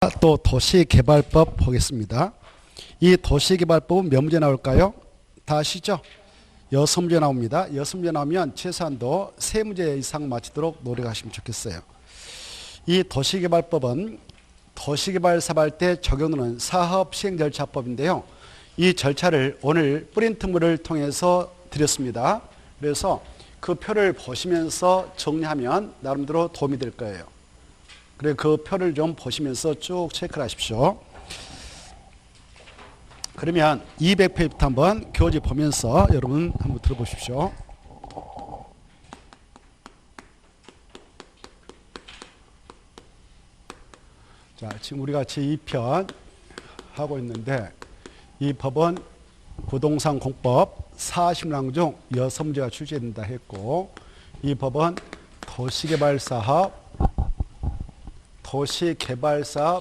자, 또 도시개발법 보겠습니다. 이 도시개발법은 몇 문제 나올까요? 다 아시죠? 6문제 나옵니다. 6문제 나오면 최소한도 3문제 이상 맞히도록 노력하시면 좋겠어요. 이 도시개발법은 도시개발 사업할 때 적용되는 사업시행절차법인데요. 이 절차를 오늘 프린트물을 통해서 드렸습니다. 그래서 그 표를 보시면서 정리하면 나름대로 도움이 될 거예요. 그래, 그 표를 좀 보시면서 쭉 체크를 하십시오. 그러면 200페이지부터 한번 교재 보면서 여러분 한번 들어보십시오. 자, 지금 우리가 제2편 하고 있는데 이 법은 부동산 공법 40랑 중 6문제가 출제된다 했고, 이 법은 도시개발사업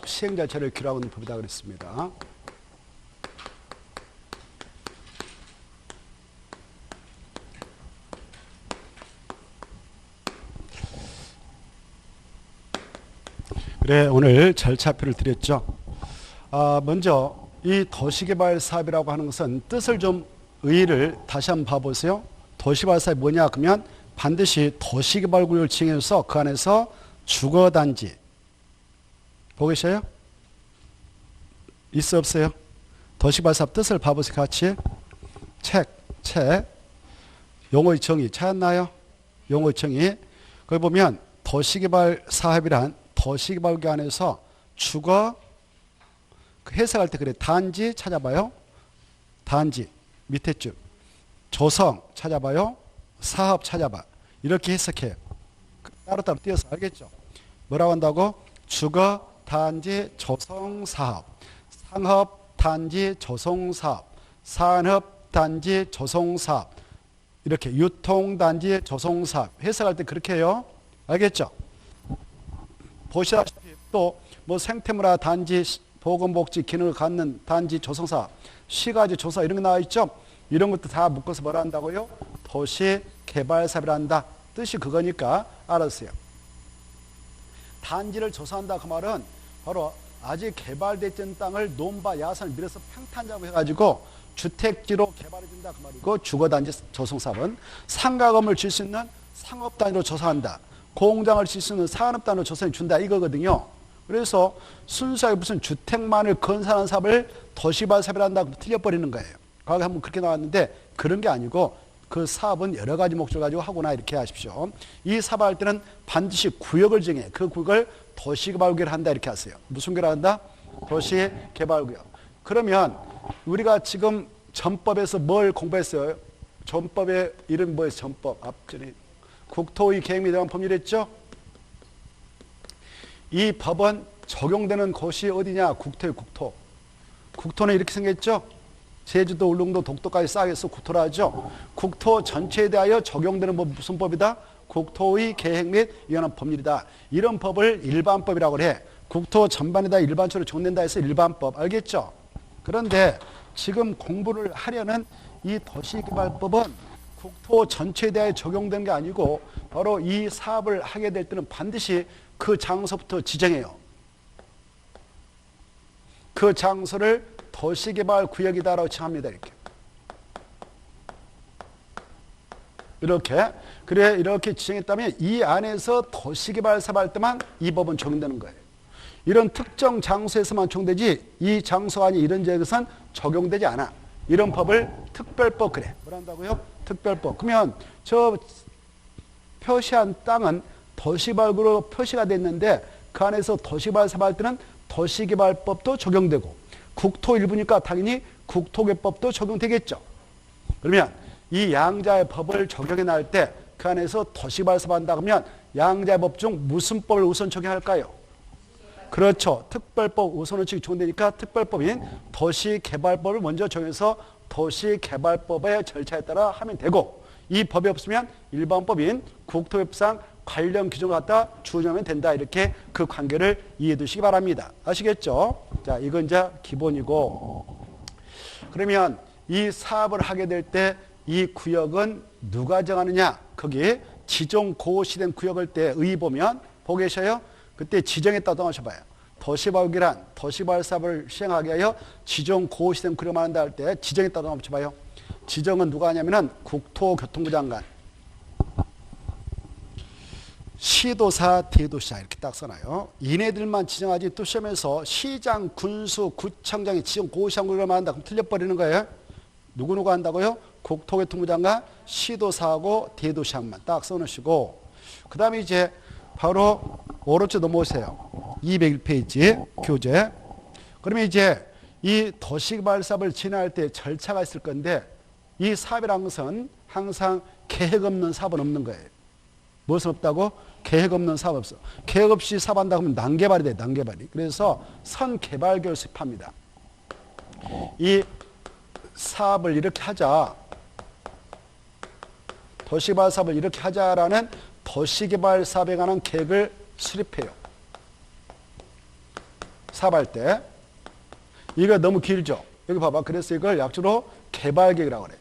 시행절차를 규율하고 있는 법이다 그랬습니다. 그래, 오늘 절차표를 드렸죠. 먼저 이 도시개발 사업이라고 하는 것은 뜻을 좀 의의를 다시 한번 봐보세요. 도시개발 사업이 뭐냐 그러면 반드시 도시개발구역을 지정해서 그 안에서 주거단지 보고 계셔요? 있어 없어요? 도시개발 사업 뜻을 봐보세요. 같이 책 용어의 정의 찾았나요? 용어의 정의. 거기 보면 도시개발 사업이란 도시개발구역 안에서 주거 해석할 때 그래. 단지 찾아봐요. 단지 밑에 줄. 조성 찾아봐요. 사업 찾아봐. 이렇게 해석해요. 따로따로 띄어서 알겠죠? 뭐라고 한다고? 주거 단지 조성 사업, 상업 단지 조성 사업, 산업 단지 조성 사업, 이렇게 유통 단지 조성 사업 해석할 때 그렇게 해요. 알겠죠? 보시다시피 또 뭐 생태문화 단지 보건복지 기능을 갖는 단지 조성사업, 시가지 조사 이런 거 나와 있죠? 이런 것도 다 묶어서 뭐라 한다고요? 도시개발사업이라 한다. 뜻이 그거니까 알았어요. 단지를 조사한다 그 말은 바로 아직 개발되지 않은 땅을 논바 야산을 밀어서 평탄작업 해가지고 주택지로 개발해준다 그 말이고, 주거단지 조성사업은 상가건물 질 수 있는 상업단지로 조사한다. 공장을 질 수 있는 산업단지로 조사해 준다 이거거든요. 그래서 순수하게 무슨 주택만을 건설하는 사업을 도시개발 사업이라 한다고 틀려버리는 거예요. 과거에 한번 그렇게 나왔는데 그런 게 아니고 그 사업은 여러 가지 목적을 가지고 하거나 이렇게 하십시오. 이 사업을 할 때는 반드시 구역을 정해 그 구역을 도시개발구역을 한다 이렇게 하세요. 무슨 구역을 한다? 도시개발구역. 그러면 우리가 지금 전법에서 뭘 공부했어요? 전법의 이름 뭐예요? 전법 앞전에 국토의 계획 및 대한 법률이었죠? 이 법은 적용되는 곳이 어디냐? 국토의 국토. 국토는 이렇게 생겼죠? 제주도, 울릉도, 독도까지 쌓여서 국토라 하죠. 국토 전체에 대하여 적용되는 법 무슨 법이다? 국토의 계획 및 위헌한 법률이다. 이런 법을 일반법이라고 그래. 국토 전반에다 일반적으로 적용된다 해서 일반법. 알겠죠? 그런데 지금 공부를 하려는 이 도시개발법은 국토 전체에 대하여 적용되는 게 아니고 바로 이 사업을 하게 될 때는 반드시 그 장소부터 지정해요. 그 장소를 도시개발구역이다라고 칭합니다. 이렇게 지정했다면 이 안에서 도시개발 사업할 때만 이 법은 적용되는 거예요. 이런 특정 장소에서만 적용되지 이 장소 아닌 이런 지역에서는 적용되지 않아. 이런 법을 특별법 그래. 뭐라 한다고요? 특별법. 그러면 저 표시한 땅은 도시개발구로 표시가 됐는데 그 안에서 도시개발 사업할 때는 도시개발법도 적용되고 국토 일부니까 당연히 국토개법도 적용되겠죠. 그러면 이 양자의 법을 적용해 나갈 때 그 안에서 도시개발 사업한다 그러면 양자의 법 중 무슨 법을 우선 적용할까요? 그렇죠. 특별법 우선원칙이 적용되니까 특별법인 도시개발법을 먼저 정해서 도시개발법의 절차에 따라 하면 되고, 이 법이 없으면 일반법인 국토법상 관련 규정을 갖다 준용하면 된다. 이렇게 그 관계를 이해해 두시기 바랍니다. 아시겠죠? 자, 이건 이제 기본이고, 그러면 이 사업을 하게 될 때 이 구역은 누가 정하느냐? 거기 지정 고시된 구역을 때 의 보면 보고 계셔요? 그때 지정했다고 하셔봐요. 도시발기란 도시개발 사업을 시행하기 위하여 지정 고시된 구역을 말한다 할 때 지정에 따라 한번 봐요. 지정은 누가 하냐면은 국토교통부 장관, 시도사, 대도시장 이렇게 딱 써놔요. 이네들만 지정하지 또 시험에서 시장, 군수, 구청장이 지정 고시한 구역을 말한다. 그럼 틀려버리는 거예요. 누구누구 한다고요? 국토교통부 장관, 시도사하고 대도시장만 딱 써놓으시고, 그 다음에 이제 바로 오른쪽 넘어오세요. 201페이지 교재. 그러면 이제 이 도시개발 사업을 진행할 때 절차가 있을 건데, 이 사업이라는 것은 항상 계획 없는 사업은 없는 거예요. 무엇은 없다고? 계획 없는 사업 없어. 계획 없이 사업한다 하면 난개발이 돼, 난개발이. 그래서 선개발계획을 수립합니다. 이 사업을 이렇게 하자, 도시개발 사업을 이렇게 하자라는 도시개발 사업에 관한 계획을 수립해요. 사업할 때. 이거 너무 길죠? 여기 봐봐. 그래서 이걸 약주로 개발계획이라고 그래.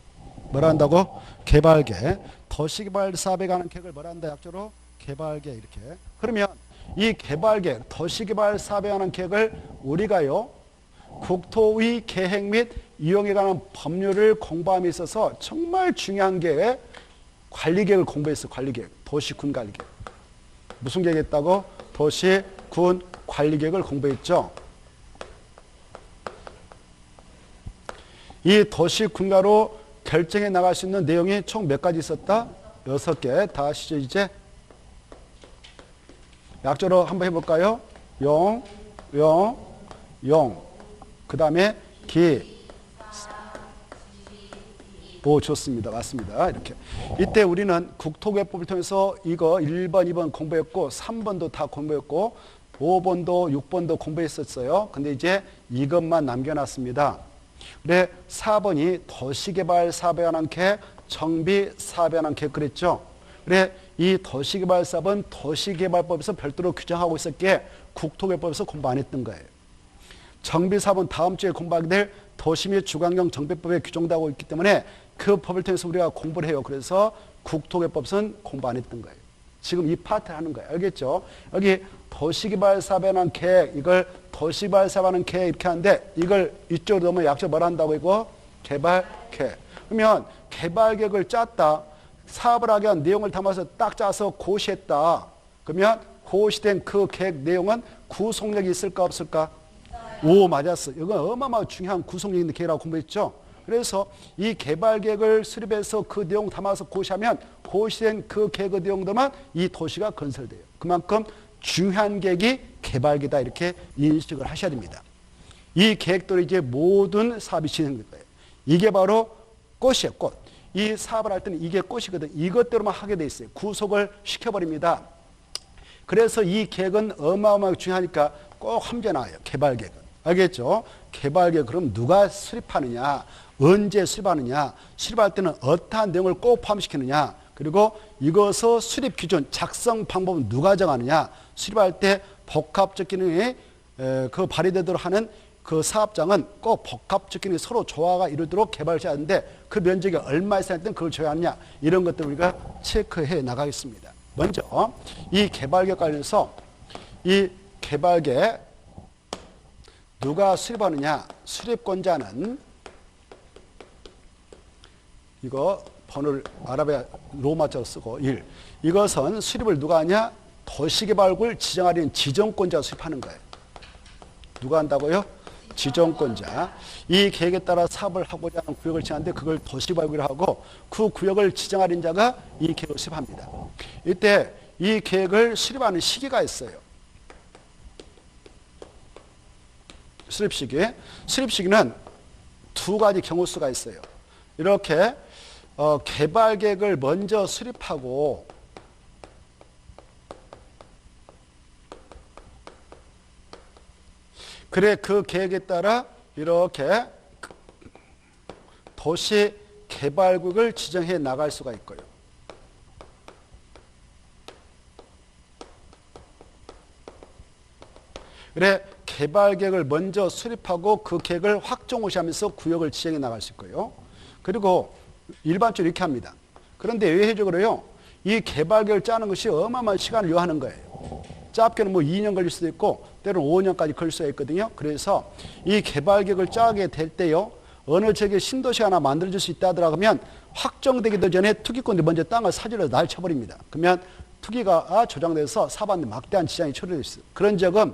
뭐라 한다고? 개발계획. 도시개발 사업에 관한 계획을 뭐라 한다? 약주로 개발계획 이렇게. 그러면 이 개발계획, 도시개발 사업에 관한 계획을 우리가요, 국토의 계획 및 이용에 관한 법률을 공부함에 있어서 정말 중요한 게 관리계획을 공부했어. 관리계획. 도시군 관리계획. 무슨 계획했다고? 도시군 관리계획을 공부했죠. 이 도시군가로 결정해 나갈 수 있는 내용이 총 몇 가지 있었다? 6개. 다 아시죠 이제? 약조로 한번 해볼까요? 용, 그 다음에 기. 오, 좋습니다. 맞습니다. 이렇게. 이때 우리는 국토개법을 통해서 이거 1번, 2번 공부했고 3번도 다 공부했고 5번도 6번도 공부했었어요. 근데 이제 이것만 남겨놨습니다. 그래 4번이 도시개발 사업에 관한 계획, 정비 사업에 관한 계획 그랬죠. 그래 이 도시개발 사업은 도시개발법에서 별도로 규정하고 있었기에 국토개법에서 공부 안 했던 거예요. 정비 사업은 다음 주에 공부하게 될 도시 및 주관경 정비법에 규정되고 있기 때문에 그 법을 통해서 우리가 공부를 해요. 그래서 국토개법은 공부 안 했던 거예요. 지금 이 파트를 하는 거예요. 알겠죠? 여기 도시개발 사업에 관한 계획, 이걸 도시개발 사업에 관한 계획 이렇게 하는데 이걸 이쪽으로 넣으면 약속 뭐라 한다고 이거? 개발계획. 그러면 개발계획을 짰다. 사업을 하기 위한 내용을 담아서 딱 짜서 고시했다. 그러면 고시된 그 계획 내용은 구속력이 있을까 없을까? 오, 맞았어. 이건 어마어마하게 중요한 구속력 있는 계획이라고 공부했죠. 그래서 이 개발계획을 수립해서 그 내용 담아서 고시하면 고시된 그 계획의 내용들만 이 도시가 건설돼요. 그만큼 중요한 계획이 개발계획이다 이렇게 인식을 하셔야 됩니다. 이 계획대로 이제 모든 사업이 진행될 거예요. 이게 바로 꽃이에요. 꽃. 이 사업을 할 때는 이게 꽃이거든. 이것대로만 하게 돼 있어요. 구속을 시켜버립니다. 그래서 이 계획은 어마어마하게 중요하니까 꼭 함께 나와요. 개발계획은. 알겠죠? 개발계획 그럼 누가 수립하느냐, 언제 수립하느냐, 수립할 때는 어떠한 내용을 꼭 포함시키느냐, 그리고 이것의 수립 기준, 작성 방법은 누가 정하느냐, 수립할 때 복합적 기능이 그 발휘되도록 하는 그 사업장은 꼭 복합적 기능이 서로 조화가 이루도록 개발해야 하는데 그 면적이 얼마 있어야 되는 그걸 줘야 하느냐, 이런 것들을 우리가 체크해 나가겠습니다. 먼저 이 개발계획 관련해서 이 개발계획 누가 수립하느냐, 수립권자는 이거 번호를 아랍의 로마자로 쓰고 1. 이것은 수립을 누가 하냐? 도시개발구를 지정하려는 지정권자가 수립하는 거예요. 누가 한다고요? 지정권자. 이 계획에 따라 사업을 하고자 하는 구역을 지정하는데 그걸 도시개발구를 하고 그 구역을 지정하려는 자가 이 계획을 수립합니다. 이때 이 계획을 수립하는 시기가 있어요. 수립 시기는 두 가지 경우 수가 있어요. 이렇게 개발 계획을 먼저 수립하고 그래 그 계획에 따라 이렇게 도시 개발구역을 지정해 나갈 수가 있고요. 그래 개발 계획을 먼저 수립하고 그 계획을 확정호시하면서 구역을 지정해 나갈 수 있고요. 그리고 일반적으로 이렇게 합니다. 그런데 외회적으로요, 이 개발 계획을 짜는 것이 어마어마한 시간을 요하는 거예요. 짧게는 뭐 2년 걸릴 수도 있고 때로는 5년까지 걸 수가 있거든요. 그래서 이 개발 계획을 짜게 될 때요. 어느 지역에 신도시 하나 만들어질 수 있다 하더라면 확정되기도 전에 투기꾼들이 먼저 땅을 사지로 날쳐버립니다. 그러면 투기가 조장돼서 사업하는데 막대한 지장이 초래되어 있어요. 그런 지역은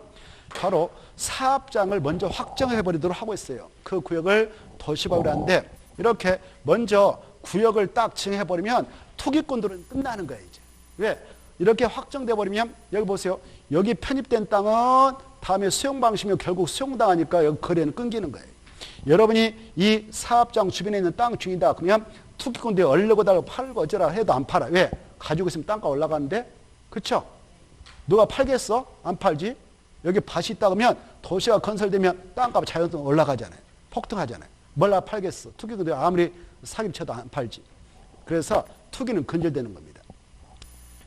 바로 사업장을 먼저 확정해버리도록 하고 있어요. 그 구역을 도시법이라고 하는데 이렇게 먼저 구역을 딱 정해버리면 투기꾼들은 끝나는 거예요. 이제. 왜? 이렇게 확정돼 버리면 여기 보세요. 여기 편입된 땅은 다음에 수용 방식이면 결국 수용당하니까 여기 거래는 끊기는 거예요. 여러분이 이 사업장 주변에 있는 땅 중이다. 그러면 투기꾼들이 얼려고 달고 팔고 어쩌라 해도 안 팔아. 왜? 가지고 있으면 땅가 올라가는데. 그렇죠? 누가 팔겠어? 안 팔지. 여기 밭이 있다 그러면 도시가 건설되면 땅값이 자연스럽게 올라가잖아요. 폭등하잖아요. 뭘 팔겠어? 투기꾼들이 아무리 사기쳐도 안 팔지. 그래서 투기는 근절되는 겁니다.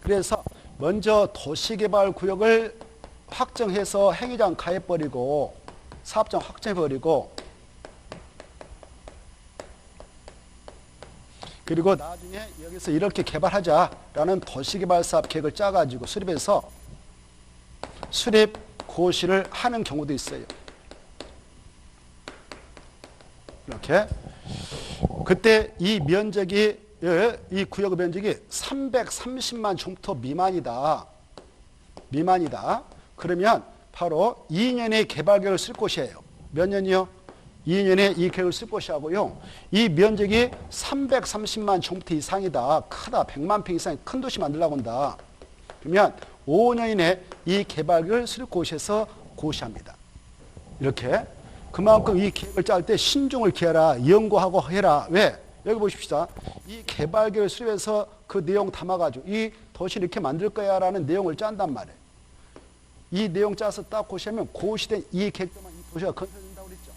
그래서 먼저 도시개발구역을 확정해서 행위장 가해버리고 사업장 확정해버리고 그리고 나중에 여기서 이렇게 개발하자라는 도시개발사업 계획을 짜가지고 수립해서 수립 고시를 하는 경우도 있어요. 이렇게 그때 이 면적이 이 구역의 면적이 330만 종토 미만이다. 그러면 바로 2년의 개발 계획을 쓸 곳이에요. 몇 년이요? 2년에 이 계획을 쓸 곳이하고요. 이 면적이 330만 종토 이상이다. 크다. 100만 평 이상의 큰 도시 만들려고 한다. 그러면 5년 이내 이 개발 계획을 쓸 곳에서 고시합니다. 이렇게 그만큼 이 계획을 짤 때 신중을 기하라. 연구하고 해라. 왜? 여기 보십시다. 이 개발 계획을 수립해서 그 내용 담아가지고 이 도시를 이렇게 만들 거야 라는 내용을 짠단 말이에요. 이 내용 짜서 딱 고시하면 고시된 이 계획도만 이 도시가 건설된다고 그랬죠.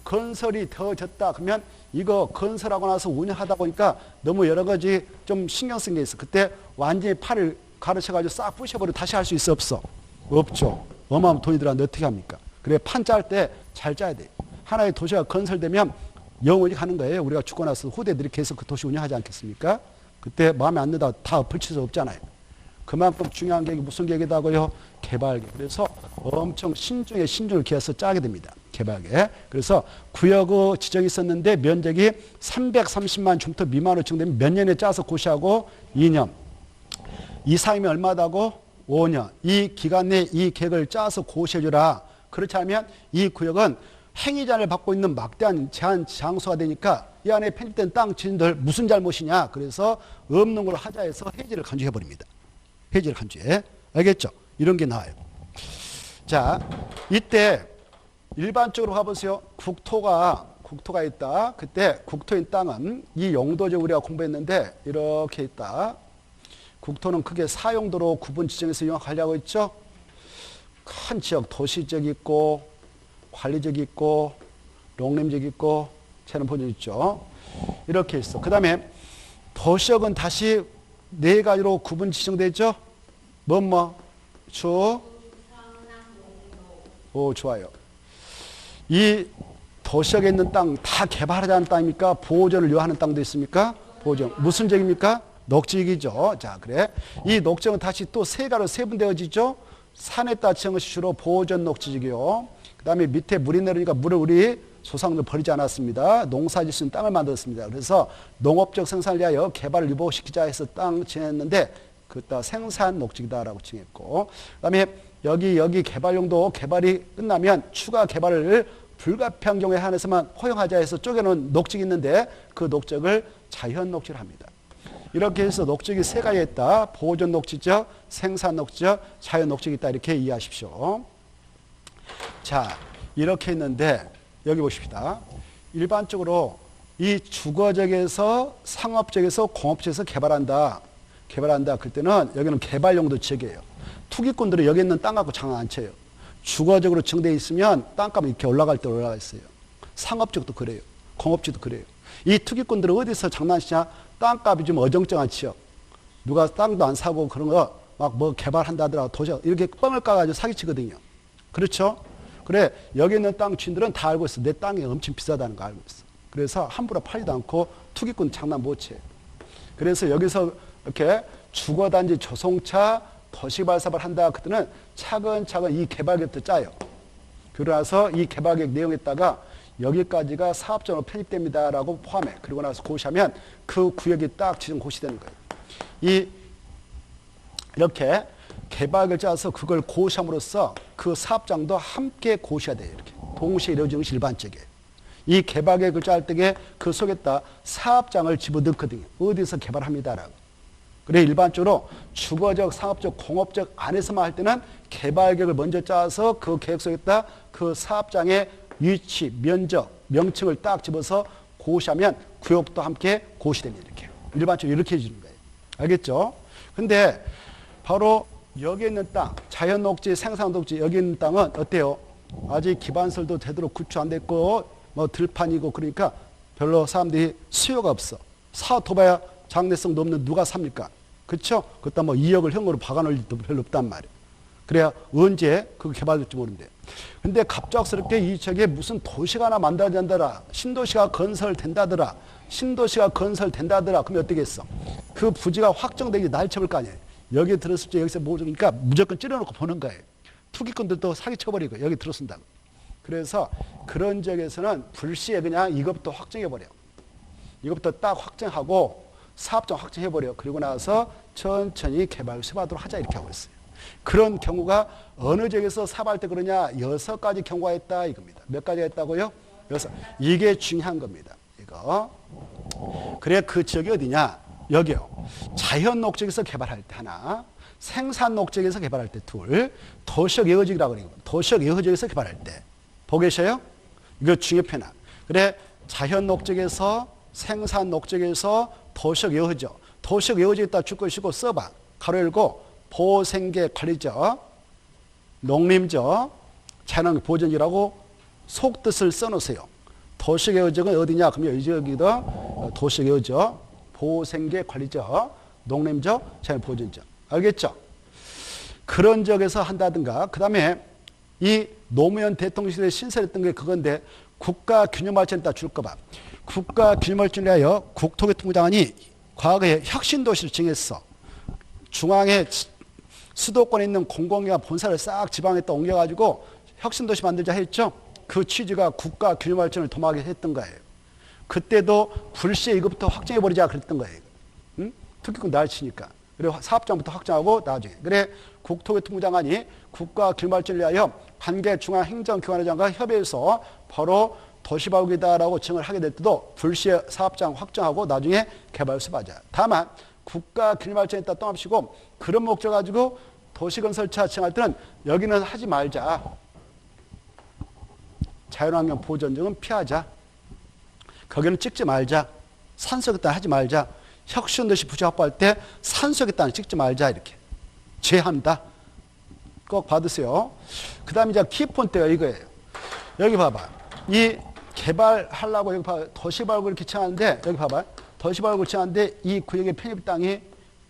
건설이 더졌다 그러면 이거 건설하고 나서 운영하다 보니까 너무 여러 가지 좀 신경 쓴 게 있어. 그때 완전히 팔을 가르쳐가지고 싹 부셔버리고 다시 할 수 있어 없어? 없죠. 어마어마한 돈이 들어가는데 어떻게 합니까? 그래 판 짤 때 잘 짜야 돼요. 하나의 도시가 건설되면 영원히 가는 거예요. 우리가 죽고 나서 후대들이 계속 그 도시 운영하지 않겠습니까? 그때 마음에 안 든다 다 엎을칠 수 없잖아요. 그만큼 중요한 계획이 무슨 계획이다고요? 개발 계획. 그래서 엄청 신중을 기해서 짜게 됩니다. 개발 계획. 그래서 구역의 지정이 있었는데 면적이 330만 종토 미만으로 지정되면 몇 년에 짜서 고시하고 2년. 이상이면 얼마다고? 5년. 이 기간 내에 이 계획을 짜서 고시해주라. 그렇지 않으면 이 구역은 행위자를 받고 있는 막대한 제한 장소가 되니까 이 안에 편입된 땅 주인들 무슨 잘못이냐. 그래서 없는 걸로 하자 해서 해지를 간주해버립니다. 해지를 간주해. 알겠죠? 이런 게 나와요. 자, 이때 일반적으로 가보세요. 국토가 있다. 그때 국토인 땅은 이 용도적 우리가 공부했는데 이렇게 있다. 국토는 크게 4용도로 구분 지정해서 이용하려고 했죠. 큰 지역, 도시적 있고 관리적 있고 농림적 있고 재는 보존 있죠. 이렇게 있어. 그 다음에 도시역은 다시 네 가지로 구분 지정되죠. 오, 좋아요. 이 도시역에 있는 땅 다 개발하자는 땅입니까? 보존을 요하는 땅도 있습니까? 보존. 무슨 지역입니까? 녹지역이죠. 자, 그래. 이 녹지역은 다시 또 세 가지로 세분되어지죠. 산에 따라 지정한 것이 주로 보존 녹지역이요. 그 다음에 밑에 물이 내리니까 물을 우리 조상들 버리지 않았습니다. 농사 짓는 땅을 만들었습니다. 그래서 농업적 생산을 위하여 개발을 유보시키자 해서 땅 지냈는데 그따 생산 녹지이다라고 칭했고, 그 다음에 여기 개발용도 개발이 끝나면 추가 개발을 불가피한 경우에 한해서만 허용하자 해서 쪼개놓은 녹지가 있는데 그 녹지를 자연 녹지를 합니다. 이렇게 해서 녹지가 세 가지 있다. 보존 녹지적, 생산 녹지적, 자연 녹지가 있다. 이렇게 이해하십시오. 자, 이렇게 있는데 여기 보십시다. 일반적으로 이 주거적에서 상업적에서 공업적에서 개발한다. 그럴 때는 여기는 개발용도 지역이에요. 투기꾼들은 여기 있는 땅 갖고 장난 안 쳐요. 주거적으로 정되어 있으면 땅값이 이렇게 올라갈 때 올라가 있어요. 상업적도 그래요. 공업적도 그래요. 이 투기꾼들은 어디서 장난치냐? 땅값이 좀 어정쩡한 지역. 누가 땅도 안 사고 그런 거 막 뭐 개발한다 하더라도 도시락 이렇게 뻥을 까가지고 사기치거든요. 그렇죠? 그래, 여기 있는 땅 주인들은 다 알고 있어. 내 땅이 엄청 비싸다는 거 알고 있어. 그래서 함부로 팔지도 않고 투기꾼 장난 못 쳐. 그래서 여기서 이렇게 주거단지 조성차 도시개발 사업을 한다. 그때는 차근차근 이 개발계획부터 짜요. 그러고 나서 이 개발계획 내용에다가 여기까지가 사업장으로 편입됩니다라고 포함해. 그리고 나서 고시하면 그 구역이 딱 지정 고시되는 거예요. 이렇게 개발계획을 짜서 그걸 고시함으로써 그 사업장도 함께 고시해야 돼요. 이렇게 동시에 이루어지는 것이 일반적이에요. 이 개발계획을 짤 때에 그 속에다 사업장을 집어넣거든요. 어디서 개발합니다라고. 그래 일반적으로 주거적, 상업적, 공업적 안에서만 할 때는 개발계획을 먼저 짜서 그 계획 속에다 그 사업장의 위치, 면적, 명칭을 딱 집어서 고시하면 구역도 함께 고시됩니다. 이렇게. 일반적으로 이렇게 해주는 거예요. 알겠죠? 근데 바로 여기 있는 땅, 자연녹지, 생산녹지 여기 있는 땅은 어때요? 아직 기반설도 제대로 구축 안 됐고 뭐 들판이고 그러니까 별로 사람들이 수요가 없어. 사둬봐야 장래성도 없는 누가 삽니까? 그렇죠? 그것도 뭐 2억을 현금으로 박아놓을 일도 별로 없단 말이에요. 그래야 언제 그거 개발될지 모르는데. 근데 갑작스럽게 이 책에 무슨 도시가 하나 만들어진다더라. 신도시가 건설된다더라. 신도시가 건설된다더라. 그러면 어떻게 했어? 그 부지가 확정되기 날쳐볼 거 아니에요. 여기 들었을 때 여기서 모르니까 무조건 찌려놓고 보는 거예요. 투기꾼들도 사기쳐버리고 여기 들어선다고. 그래서 그런 지역에서는 불시에 그냥 이것부터 확정해버려. 이것부터 딱 확정하고 사업장 확정해버려. 그리고 나서 천천히 개발 수립하도록 하자 이렇게 하고 있어요. 그런 경우가 어느 지역에서 사업할 때 그러냐? 6가지 경우가 있다 이겁니다. 몇 가지가 있다고요? 6. 이게 중요한 겁니다. 이거. 그래 그 지역이 어디냐? 여기요. 자연녹지에서 개발할 때 하나, 생산녹지에서 개발할 때 둘, 도시적 예허지역이라고 그래요. 도시적 예허지역에서 개발할 때. 보고 계셔요? 이거 중요편화. 그래 자연녹지에서 생산녹지에서 도시적 예허지역. 도시적 예허지역에다 줄 것이고 써봐. 가로 열고 보호생계 관리적, 농림적, 자연환경 보전지라고 속뜻을 써놓으세요. 도시적 예허지역은 어디냐? 그러면 이 지역이다. 도시적 예허지역, 보호생계 관리적, 농림적, 자연환경 보전지역. 알겠죠? 그런 지역에서 한다든가, 그 다음에 이 노무현 대통령실에 신설했던 게 그건데 국가균형발전에다 줄 거 봐. 국가균형발전을 위하여 국토교통부 장관이 과거에 혁신도시를 정했어. 중앙에 수도권에 있는 공공기관 본사를 싹 지방에다 옮겨가지고 혁신도시 만들자 했죠. 그 취지가 국가균형발전을 도모하게 했던 거예요. 그때도 불시에 이것부터 확정해버리자 그랬던 거예요. 응? 특히권 날치니까. 그리고 사업장부터 확정하고 나중에. 그래 국토교통부 장관이 국가균형발전을 위하여 관계 중앙행정기관장과 협의해서 바로 도시발굴이다라고 정을 하게 될 때도 불시에 사업장 확정하고 나중에 개발 수립하자. 다만 국가균형발전에 따라 떠납시고 그런 목적 가지고 도시건설차 정할 때는 여기는 하지 말자. 자연환경 보전정은 피하자. 거기는 찍지 말자. 산속에다 하지 말자. 혁신도시 부지 확보할 때 산속에다 찍지 말자. 이렇게 제한다. 꼭 받으세요. 그 다음에 이제 키포인트가 이거예요. 여기 봐봐. 이 개발하려고 여기 봐봐. 도시발굴 이렇게 정하는데 여기 봐봐. 도시발굴 정하는데 이 구역의 편입 땅이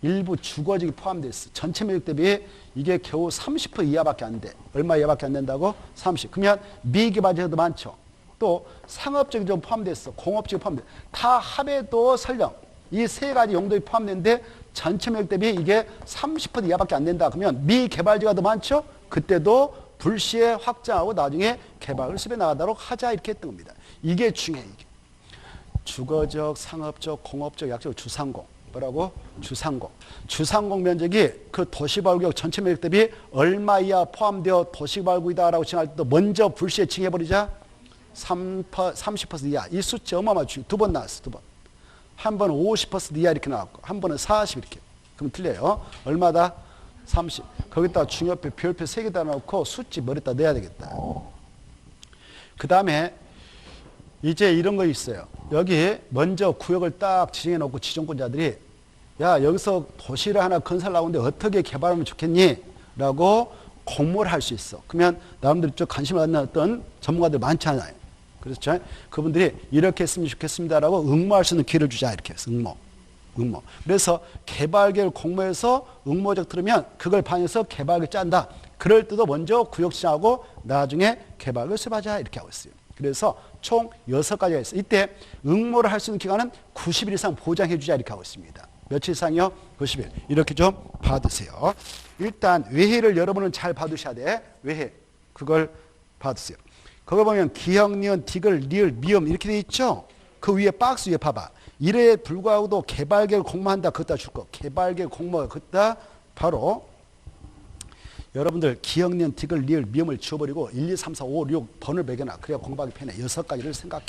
일부 주거지역이 포함되어 있어. 전체 면적 대비 이게 겨우 30% 이하밖에 안 돼. 얼마 이하밖에 안 된다고? 30. 그러면 미개발지역도 많죠. 또 상업적이 좀 포함되어 있어. 공업지역이 포함돼. 다 합해도 설령 이 세 가지 용도에 포함되는데 전체 면적 대비 이게 30% 이하밖에 안 된다. 그러면 미개발지가 더 많죠? 그때도 불시에 확장하고 나중에 개발을 수립해 나가도록 하자 이렇게 했던 겁니다. 이게 중요해. 이게. 주거적, 상업적, 공업적, 약적 주상공. 뭐라고? 주상공. 주상공 면적이 그 도시발구역 전체 면적 대비 얼마 이하 포함되어 도시발구이다라고 정할 때도 먼저 불시에 칭해버리자. 30% 이하. 이 수치 어마어마하게 중요해. 2번 나왔어. 2번. 한 번은 50% 이하 이렇게 나왔고 한 번은 40 이렇게. 그럼 틀려요. 얼마다? 30. 거기다 중요표, 별표 3개다 넣고 수치 머리다 넣어야 되겠다. 그 다음에 이제 이런 거 있어요. 여기 먼저 구역을 딱 지정해 놓고 지정권자들이 야 여기서 도시를 하나 건설하는데 어떻게 개발하면 좋겠니? 라고 공모를 할 수 있어. 그러면 나름대로 좀 관심을 갖는 어떤 전문가들 많잖아요. 그렇죠? 그분들이 이렇게 했으면 좋겠습니다라고 응모할 수 있는 기회를 주자 이렇게 해서 응모. 그래서 개발계획 공모해서 응모적 들으면 그걸 반영해서 개발계획 짠다. 그럴 때도 먼저 구역 지정하고 나중에 개발을 수립하자 이렇게 하고 있어요. 그래서 총 6가지가 있어요. 이때 응모를 할 수 있는 기간은 90일 이상 보장해 주자 이렇게 하고 있습니다. 며칠 이상이요? 90일. 이렇게 좀 받으세요. 일단 외해를 여러분은 잘 받으셔야 돼. 외해. 그걸 받으세요. 거기 보면 기역, 니은, 디귿, 리을, 미음 이렇게 돼 있죠? 그 위에 박스 위에 봐봐. 이래에 불구하고도 개발계획을 공모한다. 그것다 줄 거. 개발계획 공모 그것다 바로 여러분들 기역, 니은, 디귿, 리을, 미음을 지워버리고 1, 2, 3, 4, 5, 6 번을 매겨놔. 그래야 공부하기 편해. 6가지를 생각해.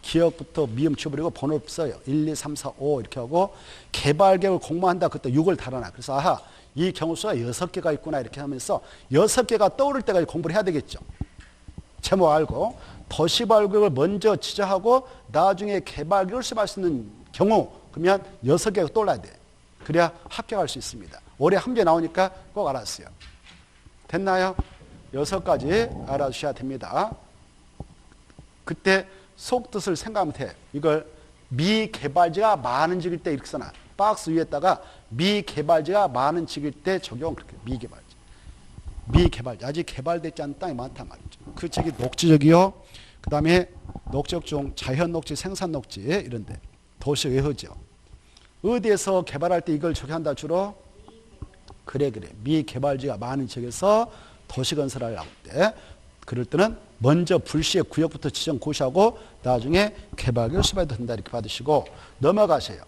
기역부터 미음 지워버리고 번호 써요. 1, 2, 3, 4, 5 이렇게 하고 개발계획을 공모한다. 그때 6을 달아놔. 그래서 아하 이 경우수가 6개가 있구나 이렇게 하면서 6개가 떠오를 때까지 공부를 해야 되겠죠. 제목 알고 도시개발계획을 먼저 지정하고 나중에 개발계획을 수립할 수 있는 경우 그러면 6개가 떠올라야 돼. 그래야 합격할 수 있습니다. 올해 한 개 나오니까 꼭 알았어요. 됐나요? 6가지 알아주셔야 됩니다. 그때 속뜻을 생각하면 돼. 이걸 미개발지가 많은 지일 때 이렇게 써놔. 박스 위에다가 미개발지가 많은 지일 때 적용 그렇게 미개발지. 미개발지. 아직 개발되지 않은 땅이 많단 말이죠. 그 책이 녹지적이요. 그 다음에 녹지적 중 자연 녹지, 생산 녹지 이런데 도시 외허죠. 어디에서 개발할 때 이걸 적용한다 주로? 그래. 미개발지가 많은 지역에서 도시건설을 할 때 그럴 때는 먼저 불시의 구역부터 지정 고시하고 나중에 개발계획을 수립해도 된다 이렇게 받으시고 넘어가세요.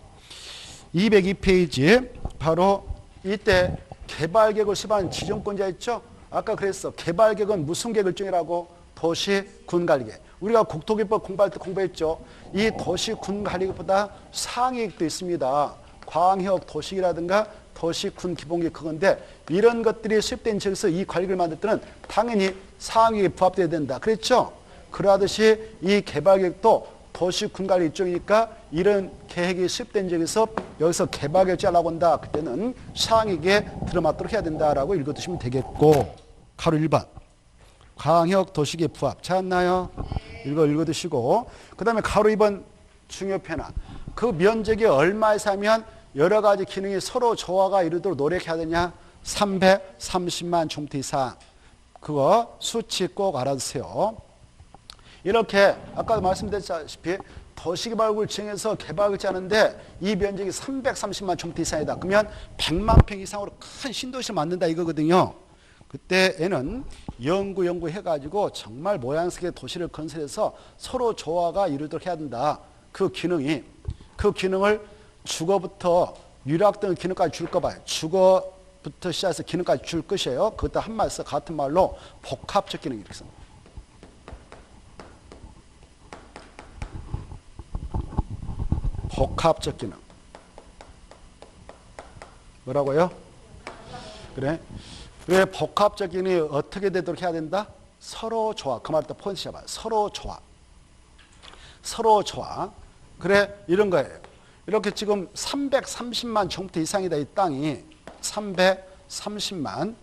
202페이지 바로 이때 개발계획을 수립하는 지정권자 있죠? 아까 그랬어. 개발계획은 무슨 계획 일종이라고? 도시군관리계획. 우리가 국토기법 공부할 때 공부했죠. 이 도시군관리계획보다 상위계획도 있습니다. 광역 도시계획이라든가 도시군 기본계획 그건데 이런 것들이 수립된 지역에서 이 관리를 만들 때는 당연히 상위에 부합돼야 된다. 그랬죠? 그러하듯이 이 개발계획도 도시군관리 일종이니까 이런 계획이 수립된 지역에서 여기서 개발계획 짜려고 한다. 그때는 상위에 들어맞도록 해야 된다라고 읽어두시면 되겠고 가로 1번 광역 도시계획 부합 찾았나요? 읽어두시고 그 다음에 가로 2번 중요 편화 그 면적이 얼마 이상이면 여러 가지 기능이 서로 조화가 이루도록 노력해야 되냐? 330만 제곱미터 이상. 그거 수치 꼭 알아두세요. 이렇게 아까도 말씀드렸다시피 도시개발구를 지정해서 개발을 짜는데 이 면적이 330만 제곱미터 이상이다. 그러면 100만 평 이상으로 큰 신도시를 만든다 이거거든요. 그때에는 연구 해가지고 정말 모양스럽게 도시를 건설해서 서로 조화가 이루도록 해야 된다. 그 기능을 주거부터 유락 등 기능까지 줄 거 봐요. 주거부터 시작해서 기능까지 줄 것이에요. 그것도 한 말 써. 같은 말로 복합적 기능 이렇게 씁니다. 복합적 기능. 뭐라고요? 그래 복합적 기능이 어떻게 되도록 해야 된다? 서로 조화. 그 말도 포인트 잡아요. 서로 조화. 그래 이런 거예요. 이렇게 지금 330만 제곱미터 이상이다. 이 땅이 330만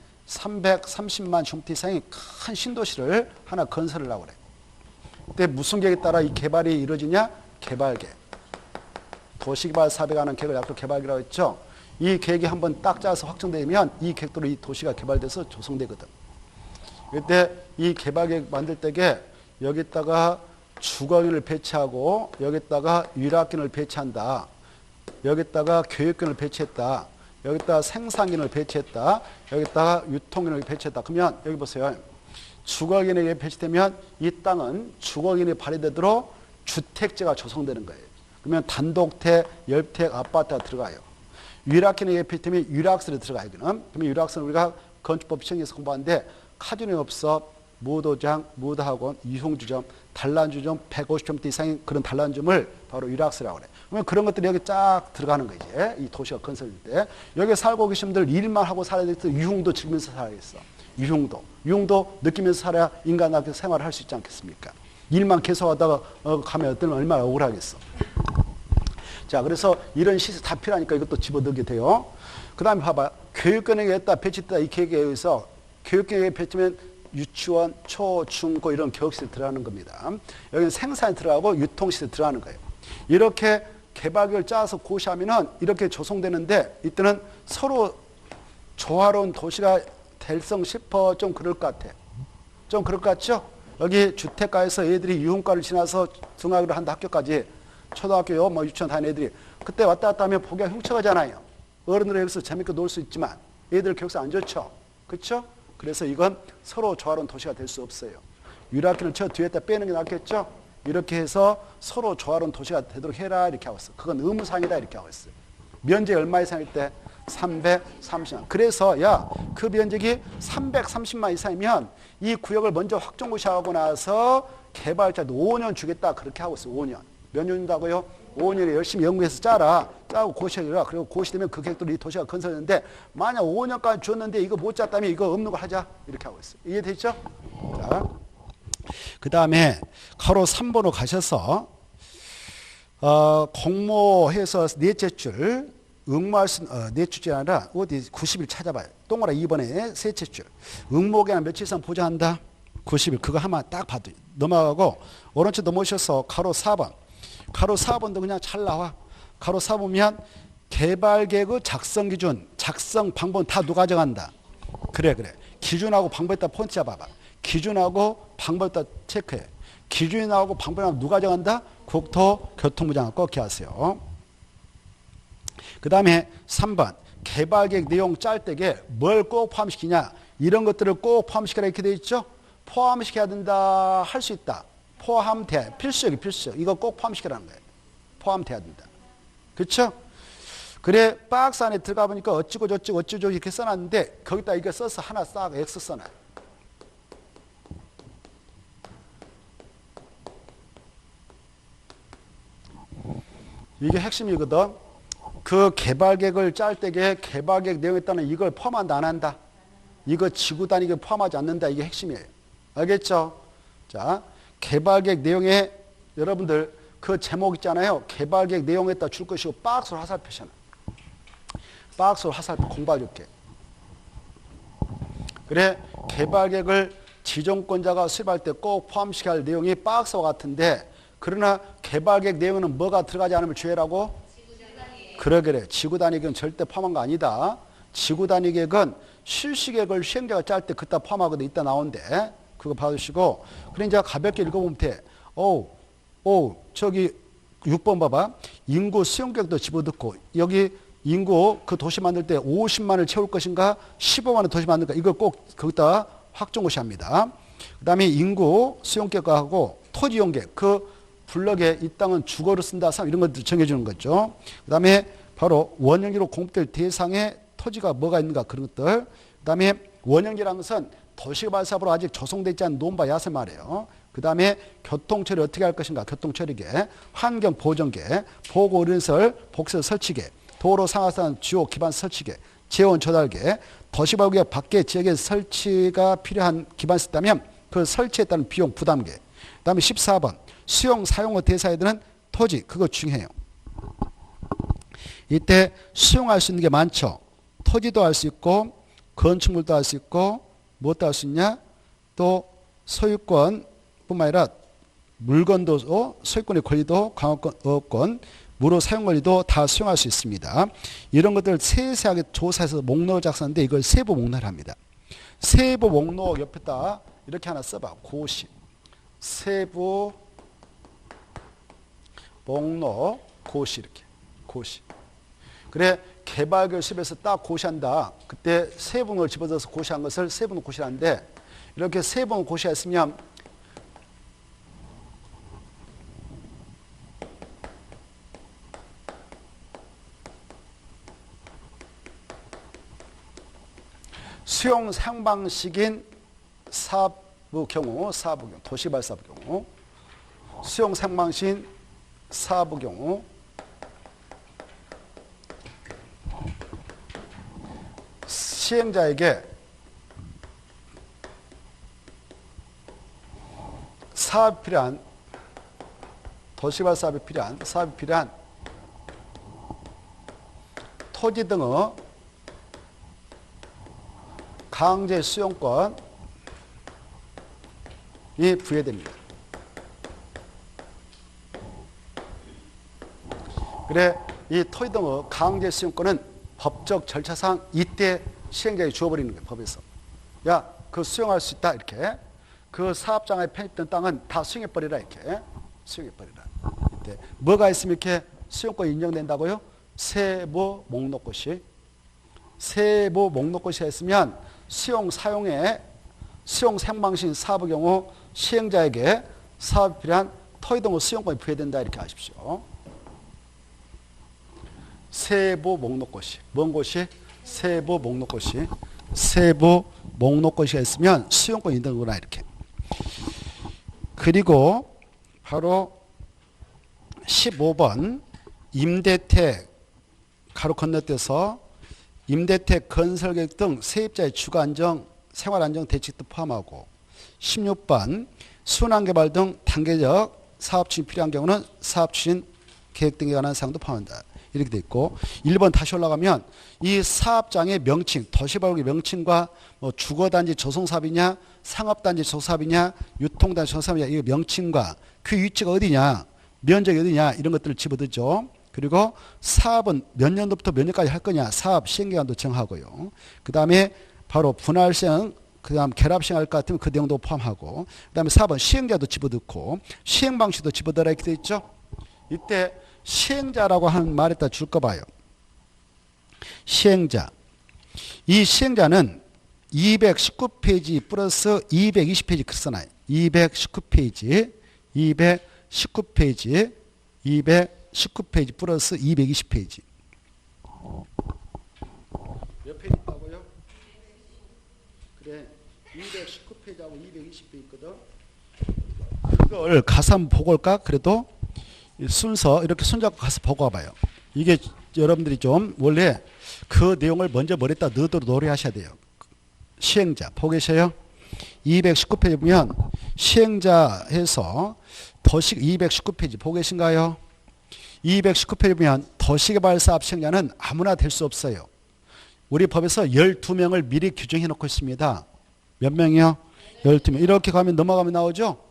제곱미터 이상의 큰 신도시를 하나 건설하려고 그래. 그때 무슨 계획에 따라 이 개발이 이루어지냐? 개발계획. 도시개발 사업에 관한 계획을 약속 개발계획이라고 했죠. 이 계획이 한번 딱 짜서 확정되면 이 계획대로 이 도시가 개발돼서 조성되거든. 그때 이 개발계획 만들 때에 여기다가 주거인을 배치하고 여기다가 유락인을 배치한다. 여기다가 교육견을 배치했다. 여기다가 생산견을 배치했다. 여기다가 유통견을 배치했다. 그러면 여기 보세요. 주거견이 배치되면 이 땅은 주거견이 발휘되도록 주택지가 조성되는 거예요. 그러면 단독택, 열택, 아파트가 들어가요. 유락견이 배치되면 유락설이 들어가요. 그러면 유락설은 우리가 건축법 시행에서 공부하는데 카지노업소, 무도장, 무도학원, 유흥주점, 단란주점 150제곱미터 이상의 그런 단란주점을 바로 유락설이라고 그래. 그러면 그런 것들이 여기 쫙 들어가는 거지. 이 도시가 건설될 때. 여기 살고 계신 분들 일만 하고 살아야 되겠어. 유흥도 즐기면서 살아야겠어. 유흥도 느끼면서 살아야 인간답게 생활을 할 수 있지 않겠습니까? 일만 계속하다가 가면 어떤 얼마나 억울하겠어. 자, 그래서 이런 시설 다 필요하니까 이것도 집어넣게 돼요. 그 다음에 봐봐. 교육계획에다 배치했다. 이 계획에 의해서 교육계획에 배치면 유치원, 초, 중, 고 이런 교육시설이 들어가는 겁니다. 여기는 생산이 들어가고 유통시설이 들어가는 거예요. 이렇게 개발계획을 짜서 고시하면은 이렇게 조성되는데 이때는 서로 조화로운 도시가 될성 싶어. 좀 그럴 것 같아. 좀 그럴 것 같죠? 여기 주택가에서 애들이 유흥과를 지나서 등하교를 한다 학교까지 초등학교 뭐 유치원 다니는 애들이 그때 왔다 갔다 하면 포기가 흉측하잖아요. 어른들은 여기서 재밌게 놀 수 있지만 애들 교육상 안 좋죠. 그렇죠? 그래서 이건 서로 조화로운 도시가 될 수 없어요. 유라키는 저 뒤에다 빼는 게 낫겠죠? 이렇게 해서 서로 조화로운 도시가 되도록 해라 이렇게 하고 있어. 그건 의무상이다 이렇게 하고 있어요. 면적이 얼마 이상일 때? 330만. 그래서 그 면적이 330만 이상이면 이 구역을 먼저 확정고시하고 나서 개발자도 5년 주겠다 그렇게 하고 있어요. 5년. 몇 년 준다고요? 5년에 열심히 연구해서 짜고 고시해라. 그리고 고시되면 그 계획대로 이 도시가 건설되는데 만약 5년까지 줬는데 이거 못 짰다면 이거 없는 거 하자 이렇게 하고 있어요. 이해되죠? 자, 그 다음에 가로 3번으로 가셔서 공모해서 넷째 줄 응모할 수 넷째 줄이 아니라 어디 90일 찾아봐요. 동그라미 2번에 셋째 줄 응모기간 며칠 이상 보장한다. 90일 그거 하면 딱 봐도 넘어가고 오른쪽 넘어오셔서 가로 4번 가로 4번도 그냥 잘 나와. 가로 4보면 개발계획의 작성 기준 작성 방법 다 누가 정한다. 그래 기준하고 방법에다 포인트 잡아봐. 기준하고 방법에다 체크해. 기준이 나오고 방법이 나오고 누가 정한다? 국토교통부 장관 꼭 기억하세요. 그 다음에 3번 개발계획 내용 짤 때에 뭘 꼭 포함시키냐 이런 것들을 꼭 포함시키라 이렇게 돼 있죠. 포함시켜야 된다 할 수 있다. 포함돼 필수적이 필수. 이거 꼭 포함시키라는 거예요. 포함돼야 된다. 그렇죠? 그래 박스 안에 들어가 보니까 어찌고 저찌고 어찌고 이렇게 써놨는데 거기다 이거 써서 하나 싹 X 써놔요. 이게 핵심이거든. 그 개발계획을 짤 때에 개발계획 내용에 따른 이걸 포함한다 안 한다. 이거 지구 단위계 포함하지 않는다. 이게 핵심이에요. 알겠죠? 자, 개발계획 내용에 여러분들 그 제목 있잖아요. 개발계획 내용에다 줄 것이고 박스로 화살표 셔놔. 박스로 화살표 공부해줄게. 그래 개발계획을 지정권자가 수립할 때 꼭 포함시켜야 할 내용이 박스와 같은데 그러나 개발계획 내용에는 뭐가 들어가지 않으면 죄라고? 그래 지구 단위 계획은 절대 포함한 거 아니다. 지구 단위 계획은 실시계획을 시행자가 짤 때 그따 포함하거든. 이따 나온대. 그거 봐주시고 그래 이제 가볍게 읽어보면 돼. 저기 6번 봐봐. 인구 수용계획도 집어넣고 여기 인구 그 도시 만들 때 50만을 채울 것인가 15만을 도시 만들까 이걸 꼭 거기다 확정고시합니다. 그 다음에 인구 수용계획하고 토지용계획 그 블럭에 이 땅은 주거로 쓴다 이런 것들 정해주는 거죠. 그 다음에 바로 원형지로 공급될 대상의 토지가 뭐가 있는가 그런 것들. 그 다음에 원형지라는 것은 도시개발사업으로 아직 조성되지 않은 논바 야설 말이에요. 그 다음에 교통처리 어떻게 할 것인가 교통처리계, 환경보전계, 보고의료시설, 복수 설치계, 도로 상하산 주요 기반 설치계, 재원 조달계, 도시발구역 밖에 지역에 설치가 필요한 기반이 있다면 그 설치에 따른 비용 부담계. 그 다음에 14번 수용 사용의 대상에 드는 토지 그거 중요해요. 이때 수용할 수 있는 게 많죠. 토지도 할 수 있고 건축물도 할 수 있고 무엇도 할 수 있냐? 또 소유권 뿐만 아니라 물건도 소유권의 권리도 강화권 무료 사용 권리도 다 수용할 수 있습니다. 이런 것들을 세세하게 조사해서 목록을 작성하는데 이걸 세부 목록을 합니다. 세부 목록 옆에다 이렇게 하나 써봐. 고시. 세부 목록 고시 이렇게. 고시. 그래 개발계획 수립에서 딱 고시한다. 그때 세분을 집어넣어서 고시한 것을 세분 고시하는데 이렇게 세분 고시했으면 수용 사용 방식인 사업의 경우, 도시개발 사업의 경우, 수용 사용 방식인 사업의 경우, 시행자에게 사업이 필요한, 도시개발 사업이 필요한 토지 등의 강제 수용권이 부여됩니다. 그래 이 토지 등의 강제 수용권은 법적 절차상 이때 시행자에게 주어버리는 거예요. 법에서. 야, 그 수용할 수 있다 이렇게. 그 사업장에 편입된 땅은 다 수용해버리라 이렇게. 수용해버리라. 이때 뭐가 있으면 이렇게 수용권이 인정된다고요? 세부 목록고시. 세부 목록고시가 있으면 수용 사용의 수용 사용 방식 사업의 경우 시행자에게 사업에 필요한 토지 등의 수용권이 부여된다 이렇게 아십시오. 세부 목록고시. 뭔 고시? 세부 목록고시. 세부 목록고시가 있으면 수용권이 인정되구나 이렇게. 그리고 바로 15번 임대택 가로 건너뛰어서 임대택 건설계획 등 세입자의 주거안정 생활안정 대책도 포함하고 16번 순환개발 등 단계적 사업 추진이 필요한 경우는 사업 추진 계획 등에 관한 사항도 포함한다. 이렇게 돼 있고 1번 다시 올라가면 이 사업장의 명칭, 도시발굴의 명칭과 뭐 주거단지 조성사업이냐 상업단지 조성사업이냐 유통단지 조성사업이냐 이 명칭과 그 위치가 어디냐 면적이 어디냐 이런 것들을 집어넣죠. 그리고 사업은 몇 년도부터 몇 년까지 할 거냐 사업 시행기간도 정하고요. 그 다음에 바로 분할시행 그 다음 결합시행 할 것 같으면 그 내용도 포함하고 그 다음에 사업은 시행자도 집어넣고 시행방식도 집어넣으라 이렇게 돼 있죠. 이때 시행자라고 하는 말에다 줄 거 봐요. 시행자. 이 시행자는 219페이지 플러스 220페이지 글 써놔요. 219페이지 219페이지 플러스 220페이지. 몇 페이지 있다고요? 그래 219페이지하고 220페이지 있거든. 그걸 가서 한번 보고 올까? 그래도 순서 이렇게 손잡고 가서 보고 와봐요. 이게 여러분들이 좀 원래 그 내용을 먼저 머리에다 넣도록 노래하셔야 돼요. 시행자 보고 계셔요? 219페이지 보면 시행자 해서 도시 219페이지 보고 계신가요? 219페이지 보면 도시개발 사업 시행자는 아무나 될 수 없어요. 우리 법에서 12명을 미리 규정해 놓고 있습니다. 몇 명이요? 12명. 이렇게 가면 넘어가면 나오죠?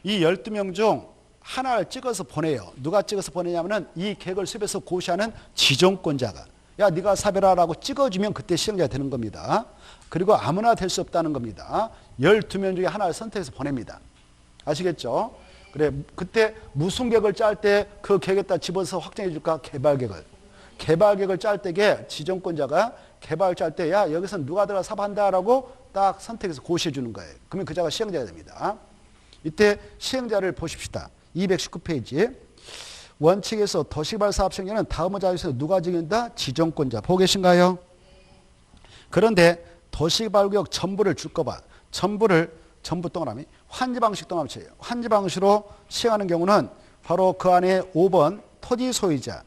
이 12명 중 하나를 찍어서 보내요. 누가 찍어서 보내냐면은 이 계획을 수립해서 고시하는 지정권자가 야 네가 사별하라고 찍어주면 그때 시행자가 되는 겁니다. 그리고 아무나 될 수 없다는 겁니다. 12명 중에 하나를 선택해서 보냅니다. 아시겠죠? 그래 그때 무슨 계획을 짤 때 그 계획에다 집어서 확정해 줄까? 개발계획을. 개발계획을 짤 때게 지정권자가 개발을 짤 때 야 여기서 누가 들어가 사업한다라고 딱 선택해서 고시해 주는 거예요. 그러면 그 자가 시행자가 됩니다. 이때 시행자를 보십시다. 219페이지. 원칙에서 도시개발 사업 시행자는 다음의 자리에서 누가 지킨다? 지정권자. 보고 계신가요? 그런데 도시개발구역 전부를 줄 거 봐. 전부 동그라미. 환지방식 동그라미 쳐요. 환지방식으로 시행하는 경우는 바로 그 안에 5번 토지 소유자,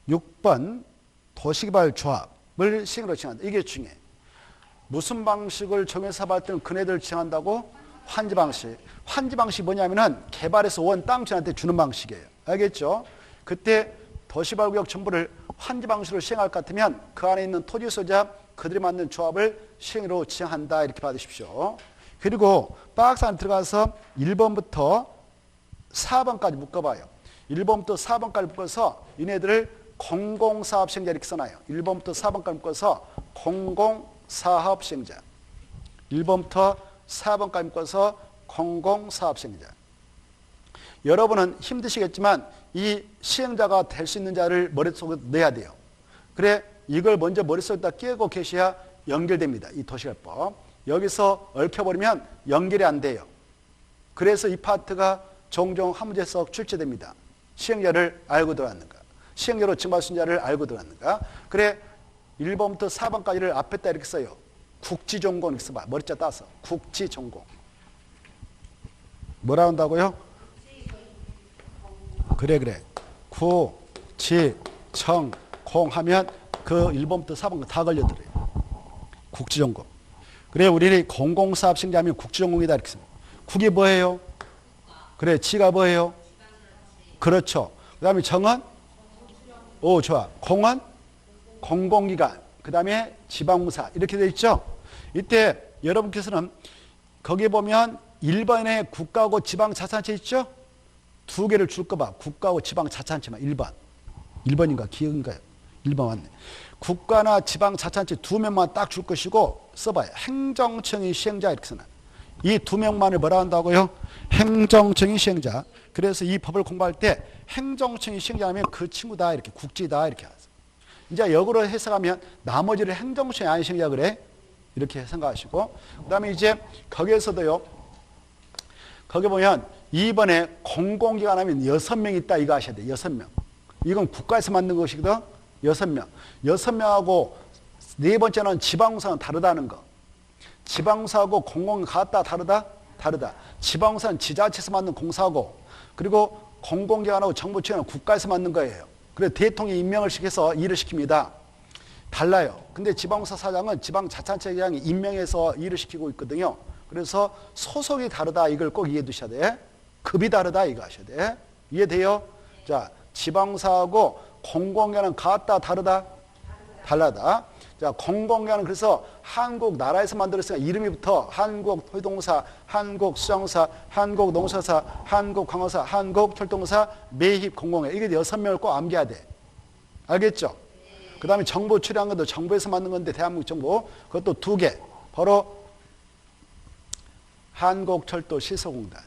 6번 도시개발 조합을 시행으로 지정한다. 이게 중요해. 무슨 방식을 정해서 사업할 때는 그네들 지정한다고? 환지방식. 환지방식이 뭐냐면은 개발해서 원 땅주한테 주는 방식이에요. 알겠죠? 그때 도시발구역 전부를 환지방식으로 시행할 것 같으면 그 안에 있는 토지 소유자 그들이 만든 조합을 시행으로 지정한다 이렇게 받으십시오. 그리고 박스 안에 들어가서 1번부터 4번까지 묶어봐요. 1번부터 4번까지 묶어서 얘네들을 공공사업 시행자 이렇게 써놔요. 1번부터 4번까지 묶어서 공공사업 시행자. 1번부터 4번까지 묶어서 공공사업 시행자. 여러분은 힘드시겠지만 이 시행자가 될 수 있는 자를 머릿속에 넣어야 돼요. 그래 이걸 먼저 머릿속에다 끼고 계셔야 연결됩니다. 이 도시개발법. 여기서 얽혀버리면 연결이 안 돼요. 그래서 이 파트가 종종 한 문제에서 출제됩니다. 시행자를 알고 들어왔는가. 시행자로 증발 순자를 알고 들어왔는가. 그래 1번부터 4번까지를 앞에다 이렇게 써요. 국지전공 이렇게 써봐. 머리자 따서. 국지전공. 뭐라 한다고요? 그래. 국지전공 하면 그 1번부터 4번 다 걸려들어요. 국지전공. 그래 우리는 공공사업 시행자면 국지전공이다 이렇게 씁니다. 국이 뭐예요? 그래 지가 뭐예요? 그렇죠. 그 다음에 정은? 오 좋아. 공은? 공공기관. 그 다음에 지방무사 이렇게 돼 있죠. 이때 여러분께서는 거기에 보면 1번에 국가하고 지방자치단체 있죠. 두 개를 줄 거 봐. 국가하고 지방자치단체만 1번. 1번인가 기억인가요? 1번 맞네. 국가나 지방자치단체 두 명만 딱 줄 것이고 써봐요. 행정청이 시행자 이렇게 써놔. 이 두 명만을 뭐라 한다고요? 행정청이 시행자. 그래서 이 법을 공부할 때 행정청이 시행자면 그 친구다, 이렇게 국지다, 이렇게 하세요. 이제 역으로 해석하면 나머지를 행정청이 아닌 시행자 그래, 이렇게 생각하시고, 그 다음에 이제 거기에서도요, 거기 보면 2번에 공공기관 하면 6명 있다, 이거 하셔야 돼요. 6명. 이건 국가에서 만든 것이거든. 6명. 6명하고 네 번째는 지방공사는 다르다는 거. 지방공사하고 공공기관 같다, 다르다? 다르다. 지방공사는 지자체에서 만든 공사고, 그리고 공공기관하고 정부기관은 국가에서 만든 거예요. 그래서 대통령이 임명을 시켜서 일을 시킵니다. 달라요. 근데 지방공사 사장은 지방자치단체장이 임명해서 일을 시키고 있거든요. 그래서 소속이 다르다, 이걸 꼭 이해해 두셔야 돼. 급이 다르다, 이거 하셔야 돼. 이해돼요? 자, 지방공사하고 공공기관은 같다, 다르다? 달라다. 자, 공공기관은 그래서 한국 나라에서 만들었으니까 이름이 붙어. 한국토지동사, 한국수정사, 한국농사사, 한국관광사, 한국철도공사, 매입공공회. 이게 6명을 꼭 암기해야 돼. 알겠죠? 그 다음에 정부 출연한 것도 정부에서 만든 건데, 대한민국 정부. 그것도 2개. 바로 한국철도시설공단,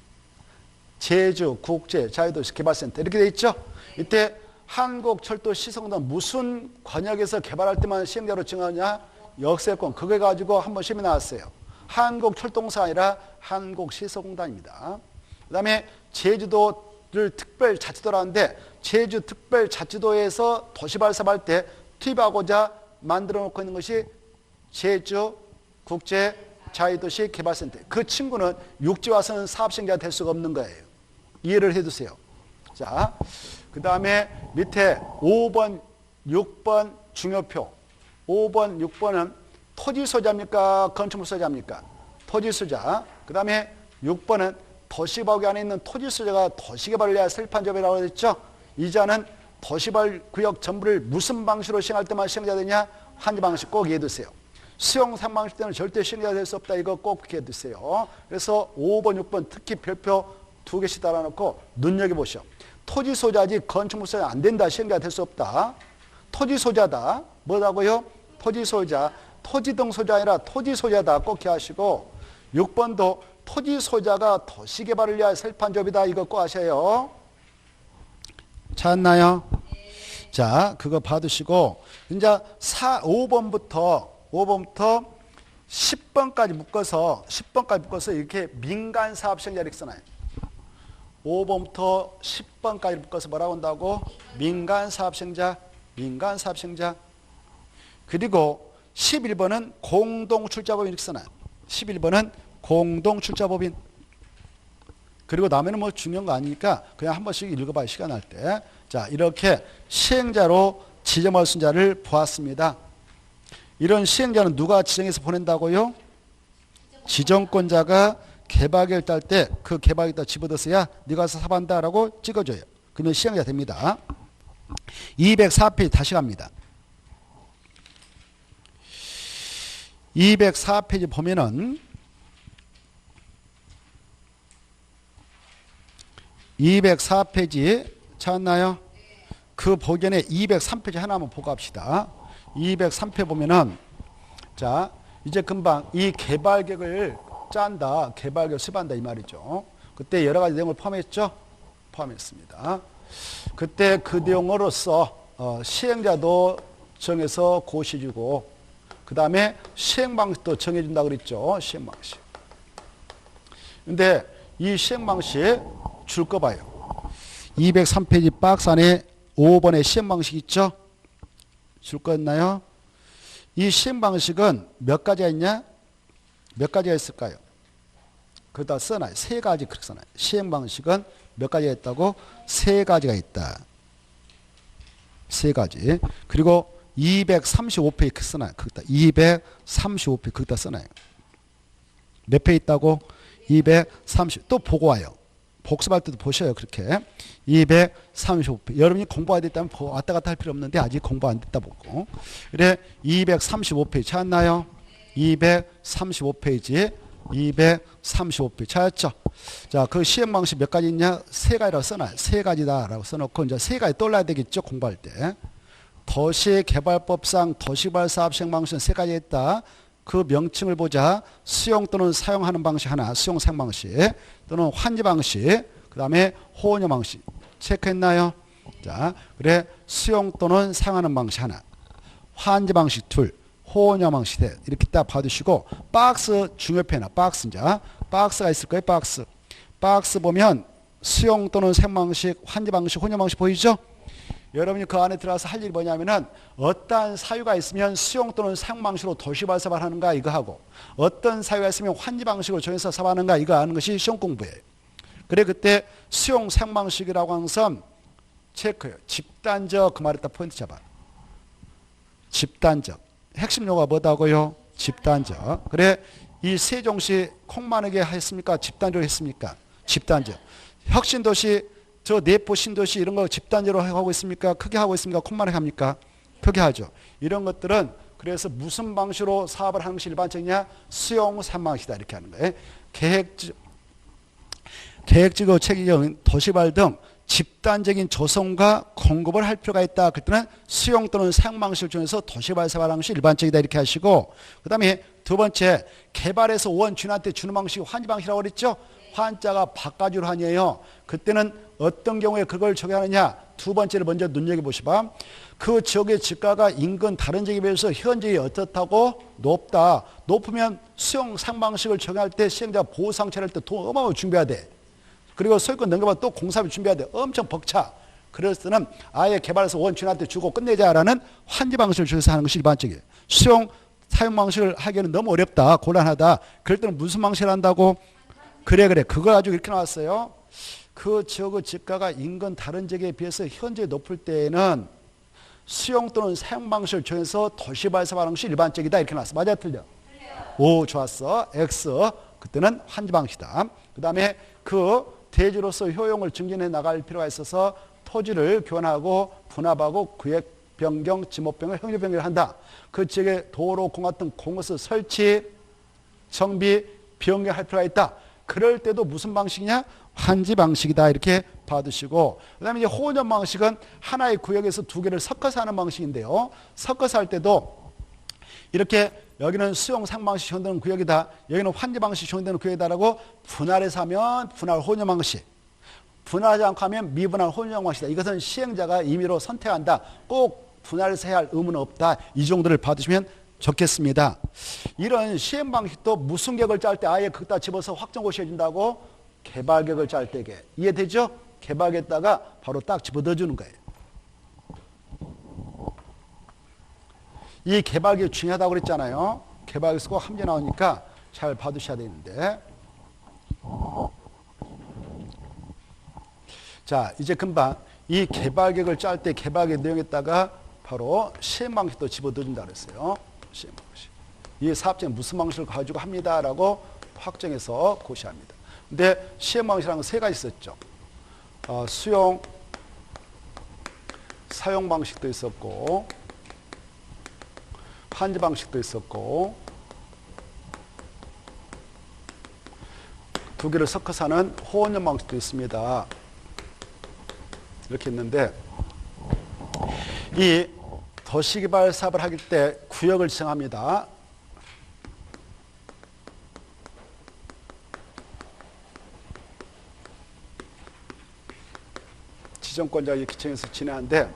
제주국제자유도시개발센터, 이렇게 돼 있죠? 이때 한국철도시설공단 무슨 권역에서 개발할 때만 시행자로 정하냐? 역세권. 그거 가지고 한번 시험이 나왔어요. 한국철도공사가 아니라 한국시설공단입니다. 그 다음에 제주도를 특별자치도라는데, 제주특별자치도에서 도시발사할 때 투입하고자 만들어 놓고 있는 것이 제주국제자유도시개발센터. 그 친구는 육지 와서는 사업시행자가 될 수가 없는 거예요. 이해를 해두세요. 자, 그 다음에 밑에 5번, 6번 중요표. 5번, 6번은 토지소자입니까? 건축물소자입니까? 토지소자. 그 다음에 6번은 도시개발구역 안에 있는 토지소자가 도시개발을 위한 설립한조업이라고 했죠. 이자는 도시개발구역 전부를 무슨 방식으로 시행할 때만 시행자 되냐? 한지 방식 꼭 이해해두세요. 수용상 방식 때는 절대 시행자 될 수 없다. 이거 꼭 기억해두세요. 그래서 5번, 6번 특히 별표 2개씩 달아놓고 눈여겨보시오. 토지소자지 건축물소자 안 된다. 시행자 될 수 없다. 토지소자다. 뭐라고요? 토지소자. 토지등 소자 아니라 토지소자다. 꼭 기억하시고, 6번도 토지소자가 도시개발을 위한 설립한조업이다. 이거 꼭 아셔요. 찾았나요? 자, 그거 받으시고, 이제 5번부터 10번까지 묶어서 이렇게 민간사업 시행자 이렇게 써놔요. 5번부터 10번까지 묶어서 뭐라고 한다고? 민간사업 시행자. 그리고 11번은 공동출자법인 이렇게 써놔요. 11번은 공동출자법인. 그리고 다음에는 뭐 중요한 거 아니니까 그냥 한 번씩 읽어봐요. 시간 날 때. 자, 이렇게 시행자로 지정할 순자를 보았습니다. 이런 시행자는 누가 지정해서 보낸다고요? 지정권자가 개발계획 딸 때 그 개발계획 집어넣어야 네가 가서 사반다라고 찍어줘요. 그러면 시행자 됩니다. 204페이지 다시 갑니다. 204페이지 보면은 204페이지 찾았나요? 그 보견에 203페이지 하나만 보고 합시다. 203페이지 보면은, 자, 이제 금방 이 개발계획을 짠다, 개발계획을 수반한다 이 말이죠. 그때 여러 가지 내용을 포함했죠? 포함했습니다. 그때 그 내용으로서 시행자도 정해서 고시주고, 그 다음에 시행방식도 정해준다 그랬죠. 시행방식. 근데 이 시행방식 줄 거 봐요. 203페이지 박스 안에 5번의 시행방식 있죠? 줄 거였나요? 이 시행방식은 몇 가지가 있냐? 몇 가지가 있을까요? 그러다 써놔요. 3가지 그렇게 써놔요. 시행방식은 몇 가지가 있다고? 3가지가 있다. 3가지. 그리고 235페이지 그 써놔요. 거기다 235페이지 거기다 써놔요. 몇 페이지 있다고? 230. 또 보고 와요. 복습할 때도 보셔요. 그렇게 235페이지. 여러분이 공부가 됐다면 왔다 갔다 할 필요 없는데 아직 공부 안 됐다 보고. 그래 235페이지 찾았나요? 235페이지 235페이지 찾았죠? 자, 그 시행 방식 몇 가지 있냐? 3가지라고 써놔요. 3가지다라고 써놓고 이제 3가지 떠올라야 되겠죠? 공부할 때. 도시개발법상 도시개발사업 시행 방식은 3가지 있다. 그 명칭을 보자. 수용 또는 사용하는 방식 하나, 수용 사용 방식 또는 환지 방식, 그 다음에 호언형 방식. 체크했나요? 자, 그래. 수용 또는 사용하는 방식 하나. 환지 방식 둘. 호언형 방식 셋. 이렇게 딱 봐두시고, 박스 중요표나 박스. 자, 박스가 있을 거예요, 박스. 박스 보면 수용 또는 사용 방식, 환지 방식, 혼용 방식 보이죠? 여러분이 그 안에 들어가서 할 일이 뭐냐면은 어떠한 사유가 있으면 수용 또는 사용 방식으로 도시발사발 하는가 이거 하고 어떤 사유가 있으면 환지 방식으로 정해서 사발하는가 이거 하는 것이 시험 공부예요. 그래 그때 수용 사용 방식이라고 하는 것은 체크해요. 집단적 그 말에다 포인트 잡아. 집단적. 핵심 용어가 뭐다고요? 집단적. 그래 이 세종시 콩마르게 했습니까? 집단적으로 했습니까? 집단적. 혁신도시 저 내포 신도시 이런 거 집단적으로 하고 있습니까? 크게 하고 있습니까? 콩마르게 합니까? 크게 하죠. 이런 것들은 그래서 무슨 방식으로 사업을 하는 것이 일반적이냐? 수용 산방식이다 이렇게 하는 거예요. 계획적이고 체계적인 도시발 등 집단적인 조성과 공급을 할 필요가 있다. 그때는 수용 또는 사용 방식을 중에서 도시발 사업하는 것이 일반적이다 이렇게 하시고 그 다음에 두 번째 개발해서 원 주인한테 주는 방식이 환지 방식이라고 그랬죠. 환자가 바깥으로 환이에요. 그때는 어떤 경우에 그걸 적용하느냐. 두 번째를 먼저 눈여겨보시봐. 그 지역의 집가가 인근 다른 지역에 비해서 현저히 어떻다고? 높다. 높으면 수용 사용 방식을 적용할 때 시행자 보호상처를 할 때 돈 어마어마하게 준비해야 돼. 그리고 소유권 넘겨봐 또 공사비 준비해야 돼. 엄청 벅차. 그래서 때는 아예 개발해서 원 주인한테 주고 끝내자라는 환지 방식을 적용해서 하는 것이 일반적이에요. 수용 사용 방식을 하기에는 너무 어렵다. 곤란하다. 그럴 때는 무슨 방식을 한다고? 그래 그거 가지고 이렇게 나왔어요. 그 지역의 집가가 인근 다른 지역에 비해서 현재 높을 때에는 수용 또는 사용 방식을 정해서 도시발사하는 것이 일반적이다 이렇게 나왔어. 맞아 틀려? 오 좋았어. X 그때는 환지 방식이다. 그 다음에 그 대지로서 효용을 증진해 나갈 필요가 있어서 토지를 교환하고 분합하고 구획 변경, 지목 변경, 형질 변경을 한다. 그 지역에 도로, 공학 등 공업소 설치, 정비, 변경할 필요가 있다. 그럴 때도 무슨 방식이냐? 환지 방식이다 이렇게 봐두시고 그 다음에 이제 호언형 방식은 하나의 구역에서 두 개를 섞어서 하는 방식인데요. 섞어서 할 때도 이렇게 여기는 수용 상 방식 적용되는 구역이다. 여기는 환지 방식 적용되는 구역이다라고 분할해서 하면 분할 호언형 방식. 분할하지 않고 하면 미분할 호언형 방식이다. 이것은 시행자가 임의로 선택한다. 꼭 분할해서 해야 할 의무는 없다. 이 정도를 봐두시면 좋겠습니다. 이런 시행 방식도 무슨 계획을 짤 때 아예 거기다 집어서 확정고시 해준다고? 개발계획을 짤 때게. 이해되죠? 개발계획에다가 바로 딱 집어넣어주는 거예요. 이 개발계획 중요하다고 그랬잖아요. 개발계획에서 꼭 함께 나오니까 잘 봐두셔야 되는데. 자, 이제 금방 이 개발계획을 짤 때 개발계획 내용에다가 바로 시행 방식도 집어넣어준다 그랬어요. 시행 방식. 이 사업자는 무슨 방식을 가지고 합니다라고 확정해서 고시합니다. 근데 시행 방식이라는 건 세 가지 있었죠. 수용, 사용 방식도 있었고, 환지 방식도 있었고, 두 개를 섞어서 하는 호언형 방식도 있습니다. 이렇게 있는데, 이 도시개발 사업을 하기 때 구역을 지정합니다. 지정권자가 이렇게 지정해서 진행하는데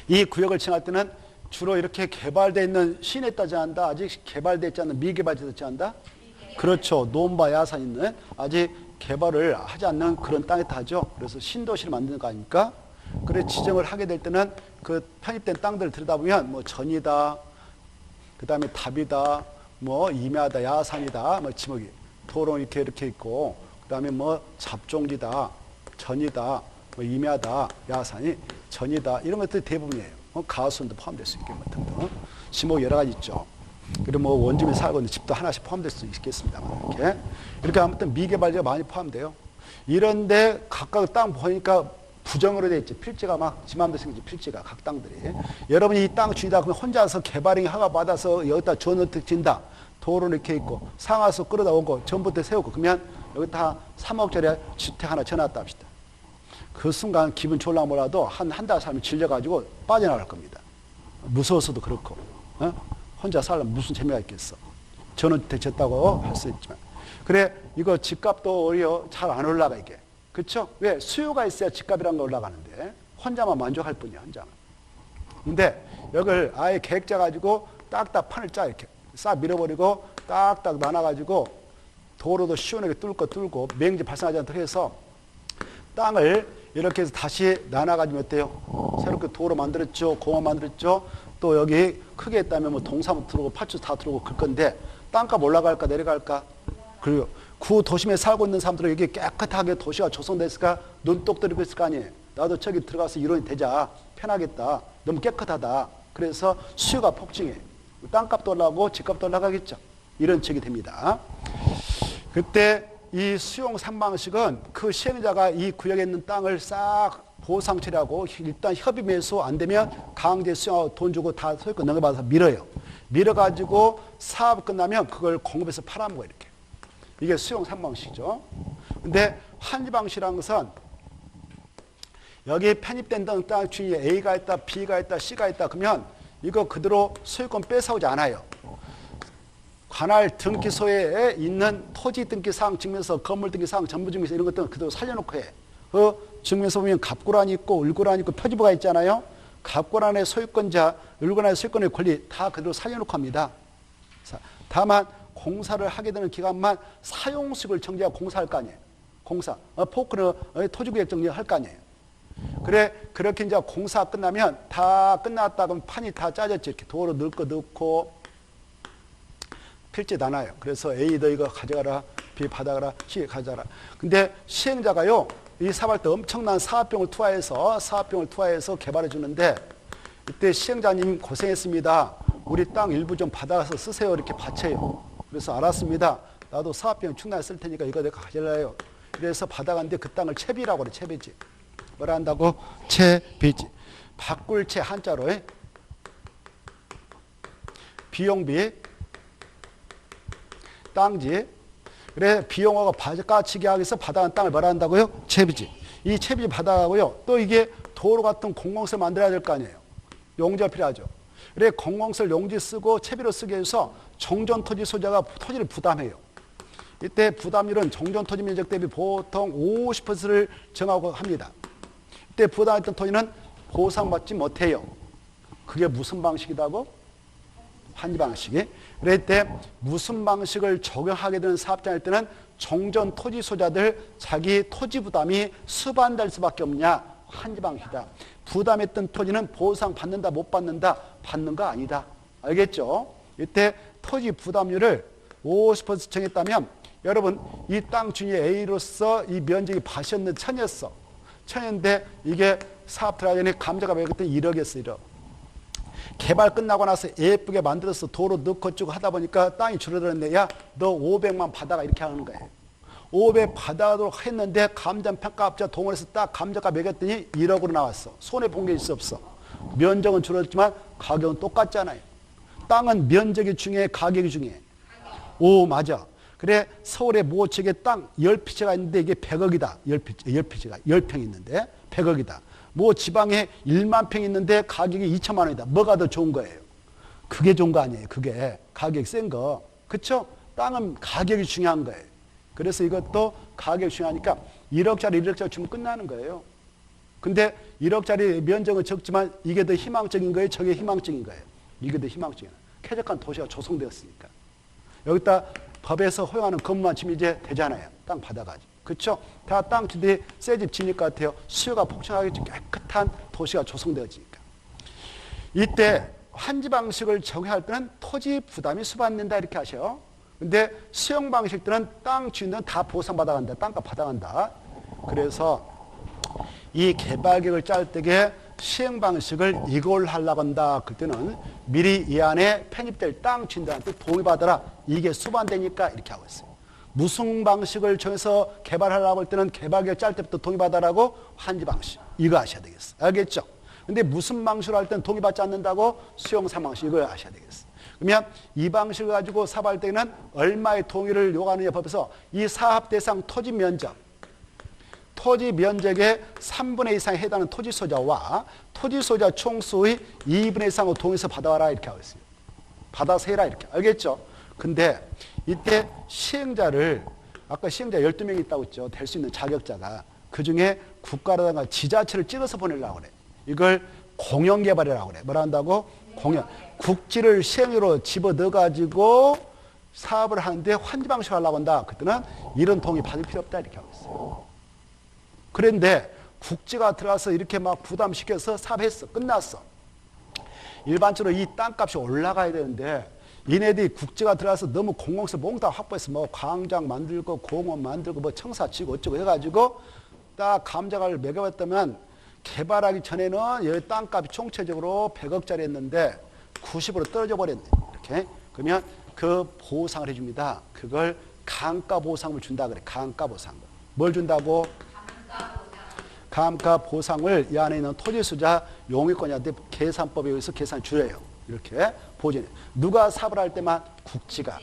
이 구역을 지정할 때는 주로 이렇게 개발되어 있는 시내에 따지 않는다. 아직 개발되어 있지 않는 미개발지에 따지 않는다. 그렇죠. 논바 야산 있는 아직 개발을 하지 않는 그런 땅에 따죠. 그래서 신도시를 만드는 거 아닙니까? 그래 지정을 하게 될 때는 그 편입된 땅들을 들여다보면 뭐 전이다, 그 다음에 답이다, 뭐 임야다, 야산이다, 뭐 지목이 도로 이렇게 있고, 그 다음에 뭐 잡종지다, 전이다, 뭐 임야다, 야산이 전이다 이런 것들이 대부분이에요. 가수원도 포함될 수 있겠고 등등 지목 여러 가지 있죠. 그리고 뭐 원주민 살고 있는 집도 하나씩 포함될 수 있겠습니다만 이렇게 아무튼 미개발지가 많이 포함돼요. 이런데 각각 땅 보니까 부정으로 돼 있지. 필지가 막 지맘대로 생기지. 필지가 각 땅들이. 여러분이 이 땅 주인이다 그러면 혼자서 개발행 허가 받아서 여기다 전원택 진다. 도로 이렇게 있고 상하수 끌어다 오고 전부터 세우고 그러면 여기다 3억짜리 주택 하나 전놨다 합시다. 그 순간 기분 좋을라 몰라도 한 달 살면 질려가지고 빠져나갈 겁니다. 무서워서도 그렇고 혼자 살려면 무슨 재미가 있겠어. 전원주택 졌다고 할 수 있지만 그래 이거 집값도 오히려 잘 안 올라가 이게. 그렇죠? 왜? 수요가 있어야 집값이라는 게 올라가는데 혼자만 만족할 뿐이야, 혼자만. 근데 여기를 아예 계획 짜가지고 딱딱 판을 짜 이렇게 싹 밀어버리고 딱딱 나눠가지고 도로도 시원하게 뚫고 매행지 발생하지 않도록 해서 땅을 이렇게 해서 다시 나눠가지고 어때요? 새롭게 도로 만들었죠, 공원 만들었죠. 또 여기 크게 했다면 뭐 동사무 들어오고 파출 다 들어오고 그럴 건데 땅값 올라갈까 내려갈까? 그리고 구 도심에 살고 있는 사람들은 여기 깨끗하게 도시가 조성됐을까? 눈독 들이고 있을 거 아니에요. 나도 저기 들어가서 이론이 되자. 편하겠다. 너무 깨끗하다. 그래서 수요가 폭증해. 땅값도 올라가고 집값도 올라가겠죠. 이런 척이 됩니다. 그때 이 수용 3방식은 그 시행자가 이 구역에 있는 땅을 싹 보상 처리하고 일단 협의 매수 안 되면 강제 수용하고 돈 주고 다 소유권 넘겨받아서 밀어요. 밀어가지고 사업 끝나면 그걸 공급해서 팔아먹어요. 이렇게. 이게 수용 3방식이죠. 근데 환지 방식이라는 것은 여기 편입된 땅 중에 A가 있다, B가 있다, C가 있다. 그러면 이거 그대로 소유권 뺏어오지 않아요. 관할 등기소에 있는 토지 등기사항 증명서, 건물 등기사항, 전부 증명서 이런 것들은 그대로 살려놓고 해. 그 증명서 보면 갑고란이 있고 을고란이 있고 표지부가 있잖아요. 갑고란의 소유권자, 을고란의 소유권의 권리 다 그대로 살려놓고 합니다. 다만 공사를 하게 되는 기간만 사용수익을 정지하고 공사할 거 아니에요. 공사. 포크는 토지구역 정리할 거 아니에요. 그래, 그렇게 이제 공사 끝나면 다 끝났다 그러면 판이 다 짜졌지. 이렇게 도로 넣고 필지 나눠요. 그래서 A 너 이거 가져가라, B 받아가라, C 가져가라. 근데 시행자가요, 이 사업할 때 엄청난 사업비용을 투하해서 개발해 주는데 이때 시행자님 고생했습니다. 우리 땅 일부 좀 받아가서 쓰세요. 이렇게 바쳐요. 그래서 알았습니다. 나도 사업비용 충분히 쓸 테니까 이거 내가 가져가요. 그래서 받아갔는데 그 땅을 채비라고 그래. 채비지. 뭐라 한다고? 채비지. 바꿀 채 한자로 비용비 땅지. 그래 비용하고 바가치기 하기 위해서 받아간 땅을 뭐라 한다고요? 채비지. 이 채비지 받아가고요. 또 이게 도로 같은 공공시설 만들어야 될 거 아니에요. 용지가 필요하죠. 그래 공공시설 용지 쓰고 채비로 쓰게 해서 정전토지 소유자가 토지를 부담해요. 이때 부담률은 정전토지 면적 대비 보통 50%를 정하고 합니다. 이때 부담했던 토지는 보상받지 못해요. 그게 무슨 방식이라고? 환지 방식이. 그럴 때 무슨 방식을 적용하게 되는 사업장일 때는 정전 토지 소유자들 자기 토지 부담이 수반될 수밖에 없냐? 환지 방식이다. 부담했던 토지는 보상 받는다 못 받는다? 받는 거 아니다. 알겠죠? 이때 토지 부담률을 50% 정했다면 여러분 이 땅 중에 A로서 이 면적이 밭이었는데 천이었어. 천인데 이게 사업 들어가니 감자가 매겼더니 1억이었어. 1억. 개발 끝나고 나서 예쁘게 만들어서 도로 넣고 쭉 하다 보니까 땅이 줄어들었네. 야, 너 500만 받아가 이렇게 하는 거예요. 500 받아도록 했는데 감정평가업자 동원해서 딱 감정가 매겼더니 1억으로 나왔어. 손해본 게 있어 없어? 면적은 줄었지만 가격은 똑같잖아요. 땅은 면적이 중요해 가격이 중요해? 오 맞아. 그래 서울의 모 지역에 땅 10피치가 있는데 이게 100억이다. 10피치가 10평 있는데 100억이다. 뭐 지방에 1만 평 있는데 가격이 2천만 원이다. 뭐가 더 좋은 거예요? 그게 좋은 거 아니에요. 그게 가격이 센 거. 그렇죠? 땅은 가격이 중요한 거예요. 그래서 이것도 가격이 중요하니까 1억짜리 1억짜리 주면 끝나는 거예요. 근데 1억짜리 면적은 적지만 이게 더 희망적인 거예요? 저게 희망적인 거예요? 이게 더 희망적인 거예요. 쾌적한 도시가 조성되었으니까. 여기다 법에서 허용하는 건물만 지면 이제 되잖아요. 땅 받아가지고. 그렇죠? 다 땅 주들이 새 집 지을 것 같아요. 수요가 폭증하겠지. 깨끗한 도시가 조성되어지니까. 이때 환지 방식을 적용할 때는 토지 부담이 수반된다 이렇게 하셔요. 근데 수용 방식 때는 땅 주인들은 다 보상받아간다. 땅값 받아간다. 그래서 이 개발계획을 짤 때에 시행 방식을 이걸 하려고 한다. 그때는 미리 이 안에 편입될 땅 주인들한테 동의받아라. 이게 수반되니까 이렇게 하고 있어요. 무슨 방식을 정해서 개발하려고 할 때는 개발계획 짤 때부터 동의받아라고 환지 방식. 이거 아셔야 되겠어. 알겠죠? 근데 무슨 방식으로 할 때는 동의받지 않는다고 수용 3방식. 이거 아셔야 되겠어. 그러면 이 방식을 가지고 사업할 때는 얼마의 동의를 요구하느냐 법에서 이 사업 대상 토지 면적, 토지 면적의 3분의 2 이상에 해당하는 토지 소유자와 토지 소유자 총수의 2분의 1 이상으로 동의서 받아와라 이렇게 하고 있어요. 받아서 해라 이렇게. 알겠죠? 근데 이때 시행자를 아까 시행자 12명이 있다고 했죠. 될 수 있는 자격자가. 그중에 국가라든가 지자체를 찍어서 보내려고 그래. 이걸 공영개발이라고 그래. 뭐라 한다고? 공영. 국지를 시행으로 집어넣어가지고 사업을 하는데 환지방식 하려고 한다. 그때는 이런 동의 받을 필요 없다. 이렇게 하고 있어요. 그런데 국지가 들어가서 이렇게 막 부담시켜서 사업했어. 끝났어. 일반적으로 이 땅값이 올라가야 되는데 얘네들이 국지가 들어가서 너무 공공세 몽땅 확보해서 뭐 광장 만들고 공원 만들고 뭐 청사 치고 어쩌고 해가지고 딱 감자를 매겨봤다면 개발하기 전에는 여기 땅값이 총체적으로 100억짜리였는데 90으로 떨어져 버렸네. 이렇게. 그러면 그 보상을 해줍니다. 그걸 감가 보상을 준다 그래. 감가 보상. 뭘 준다고? 감가 보상을 이 안에 있는 토지수자 용의권자한테 계산법에 의해서 계산 줄여요. 이렇게 보존해. 누가 사업을 할 때만 국지가.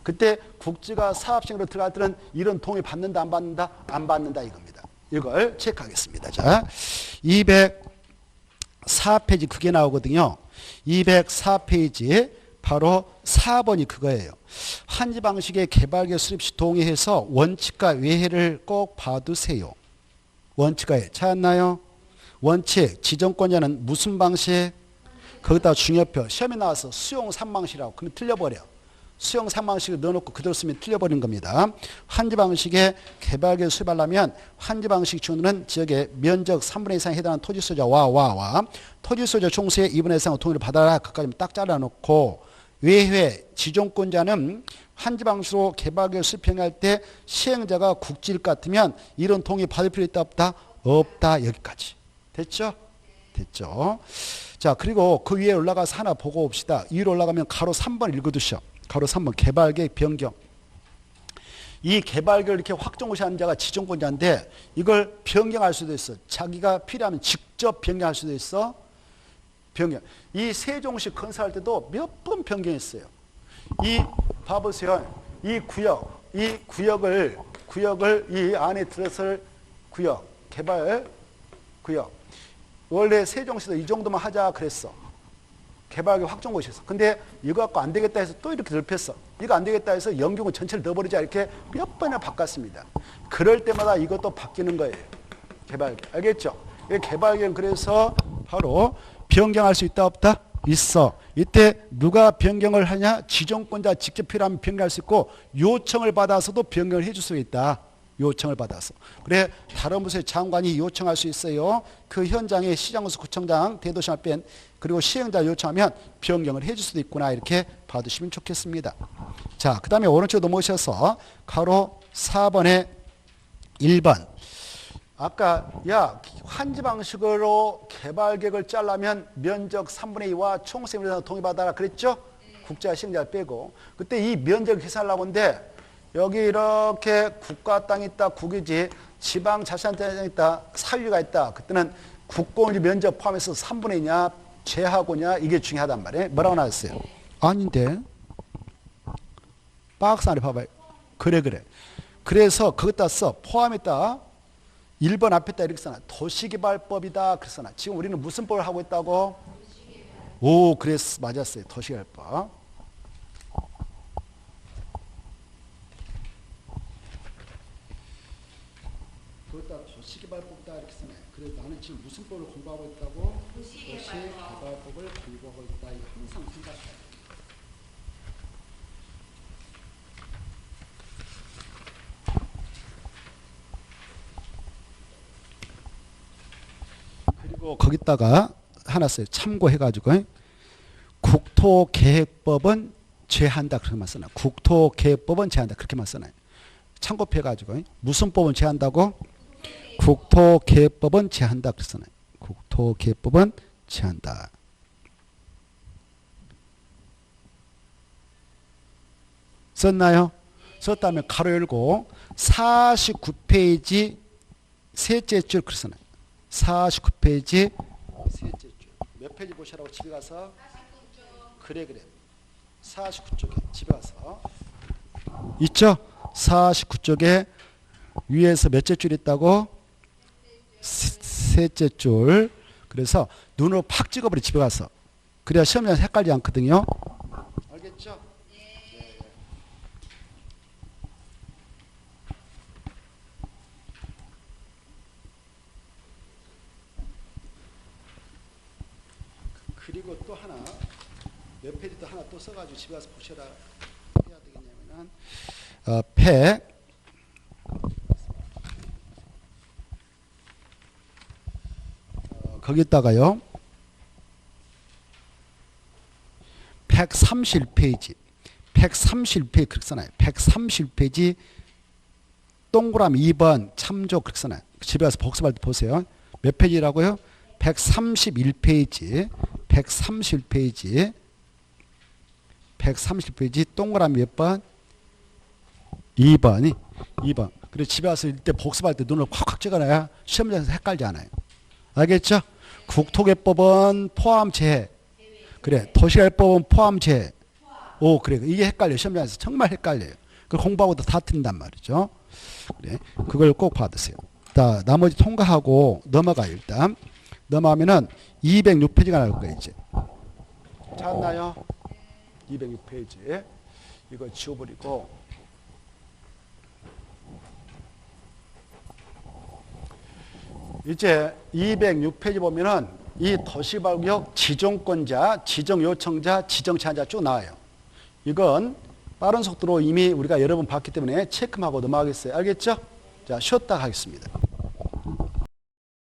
그때 국지가 사업식으로 들어갈 때는 이런 동의 받는다 안 받는다? 안 받는다 이겁니다. 이걸 체크하겠습니다. 자, 204페이지 그게 나오거든요. 204페이지 바로 4번이 그거예요. 환지 방식의 개발계 수립 시 동의해서 원칙과 외해를 꼭 봐두세요. 원칙과외 찾았나요? 원칙 지정권자는 무슨 방식? 거기다 중요표 시험에 나와서 수용 3방식이라고 그러면 틀려버려. 수용 3방식을 넣어놓고 그대로 쓰면 틀려버린 겁니다. 환지 방식의 개발계 수립하려면 환지 방식 기준으로는 지역의 면적 3분의 2 이상에 해당하는 토지 소유자와 토지 소유자 총수의 2분의 1 이상의 동의를 받아라. 그까지 딱 잘라놓고 외회 지정권자는 환지 방식으로 개발계획 수립행할 때 시행자가 국지일 것 같으면 이런 동의 받을 필요 있다 없다? 없다. 여기까지. 됐죠? 됐죠? 자, 그리고 그 위에 올라가서 하나 보고 봅시다. 위로 올라가면 가로 3번 읽어두셔. 가로 3번 개발계획 변경. 이 개발계획을 이렇게 확정고시하는 자가 지정권자인데 이걸 변경할 수도 있어. 자기가 필요하면 직접 변경할 수도 있어. 변경. 이 세종시 건설할 때도 몇 번 변경했어요. 이 봐보세요. 이 구역을 이 안에 들어설 구역, 개발 구역. 원래 세종시도 이 정도만 하자 그랬어. 개발계획 확정고시에서. 근데 이거 갖고 안 되겠다 해서 또 이렇게 넓혔어. 이거 안 되겠다 해서 영경은 전체를 넣어버리자 이렇게 몇 번이나 바꿨습니다. 그럴 때마다 이것도 바뀌는 거예요. 개발계획. 알겠죠? 개발계획은 그래서 바로 변경할 수 있다 없다? 있어. 이때 누가 변경을 하냐? 지정권자 직접 필요하면 변경할 수 있고 요청을 받아서도 변경을 해줄 수 있다. 요청을 받아서. 그래 다른 부서의 장관이 요청할 수 있어요. 그 현장에 시장군수 구청장 대도시장 뺀 그리고 시행자 요청하면 변경을 해줄 수도 있구나 이렇게 봐두시면 좋겠습니다. 자, 그 다음에 오른쪽으로 넘어오셔서 가로 4번에 1번. 아까 야 환지 방식으로 개발계획을 짜려면 면적 3분의 2와 총수에 동의받아라 그랬죠? 국자 시행자를 빼고. 그때 이 면적을 계산하려고 하는데 여기 이렇게 국가 땅이 있다, 국유지, 지방 자치단체가 있다, 사유가 있다. 그때는 국공유지 면적 포함해서 3분의 2냐, 제하고냐 이게 중요하단 말이에요. 뭐라고 나왔어요? 아닌데. 박스 안에 봐봐요. 그래. 그래서 거기다 써. 포함했다. 1번 앞에다 이렇게 써놔. 도시개발법이다. 그렇게 써놔. 지금 우리는 무슨 법을 하고 있다고? 오, 그랬어. 맞았어요. 도시개발법. 도시개발법이다 이렇게 쓰네. 그래서 나는 지금 무슨 법을 공부하고 있다고? 도시개발법을 공부하고 있다. 이거 항상 생각해야 돼. 그리고 거기다가 하나 써요. 참고해가지고 국토계획법은 제한다 그렇게만 써놔요. 국토계획법은 제한다 그렇게만 써놔요. 참고해가지고 무슨 법은 제한다고? 국토계획법은 제한다 그렇게 써놔요. 국토계획법은 제한다. 썼나요? 썼다면 가로 열고 49페이지 셋째 줄 그렇게 써놔요. 49페이지 셋째 줄. 몇 페이지 보시라고 집에 가서? 49쪽. 그래. 49쪽에 집에 가서. 있죠? 49쪽에 위에서 몇째 줄 있다고? 셋째 줄. 그래서 눈으로 팍 찍어버려 집에 가서. 그래야 시험장에서 헷갈리지 않거든요. 알겠죠? 네. 그리고 또 하나 몇 페이지 또 하나 또 써가지고 집에 가서 보셔라. 해야 되겠냐면은 거기다가요 131페이지 그렇게 써놔요. 131페이지 동그라미 2번 참조 그렇게 써놔요. 집에 가서 복습할 때 보세요. 몇 페이지라고요? 131페이지 130페이지 동그라미 몇 번? 2번. 그리고 집에 와서 이때 복습할 때 눈을 콱콱 찍어놔야 시험장에서 헷갈리지 않아요. 알겠죠? 국토개법은 포함제해. 그래. 도시개법은 포함제해. 오, 그래. 이게 헷갈려요. 시험장에서 정말 헷갈려요. 그걸 공부하고도 다 틀린단 말이죠. 그래. 그걸 꼭 받으세요. 자, 나머지 통과하고 넘어가요. 일단. 넘어가면은 206페이지가 나올 거예요. 이제. 찾나요? 206페이지. 이거 지워버리고. 이제 206페이지 보면은 이 도시개발구역 지정권자, 지정요청자, 지정제한자 쭉 나와요. 이건 빠른 속도로 이미 우리가 여러 번 봤기 때문에 체크하고 넘어가겠어요. 알겠죠? 자, 쉬었다 하겠습니다.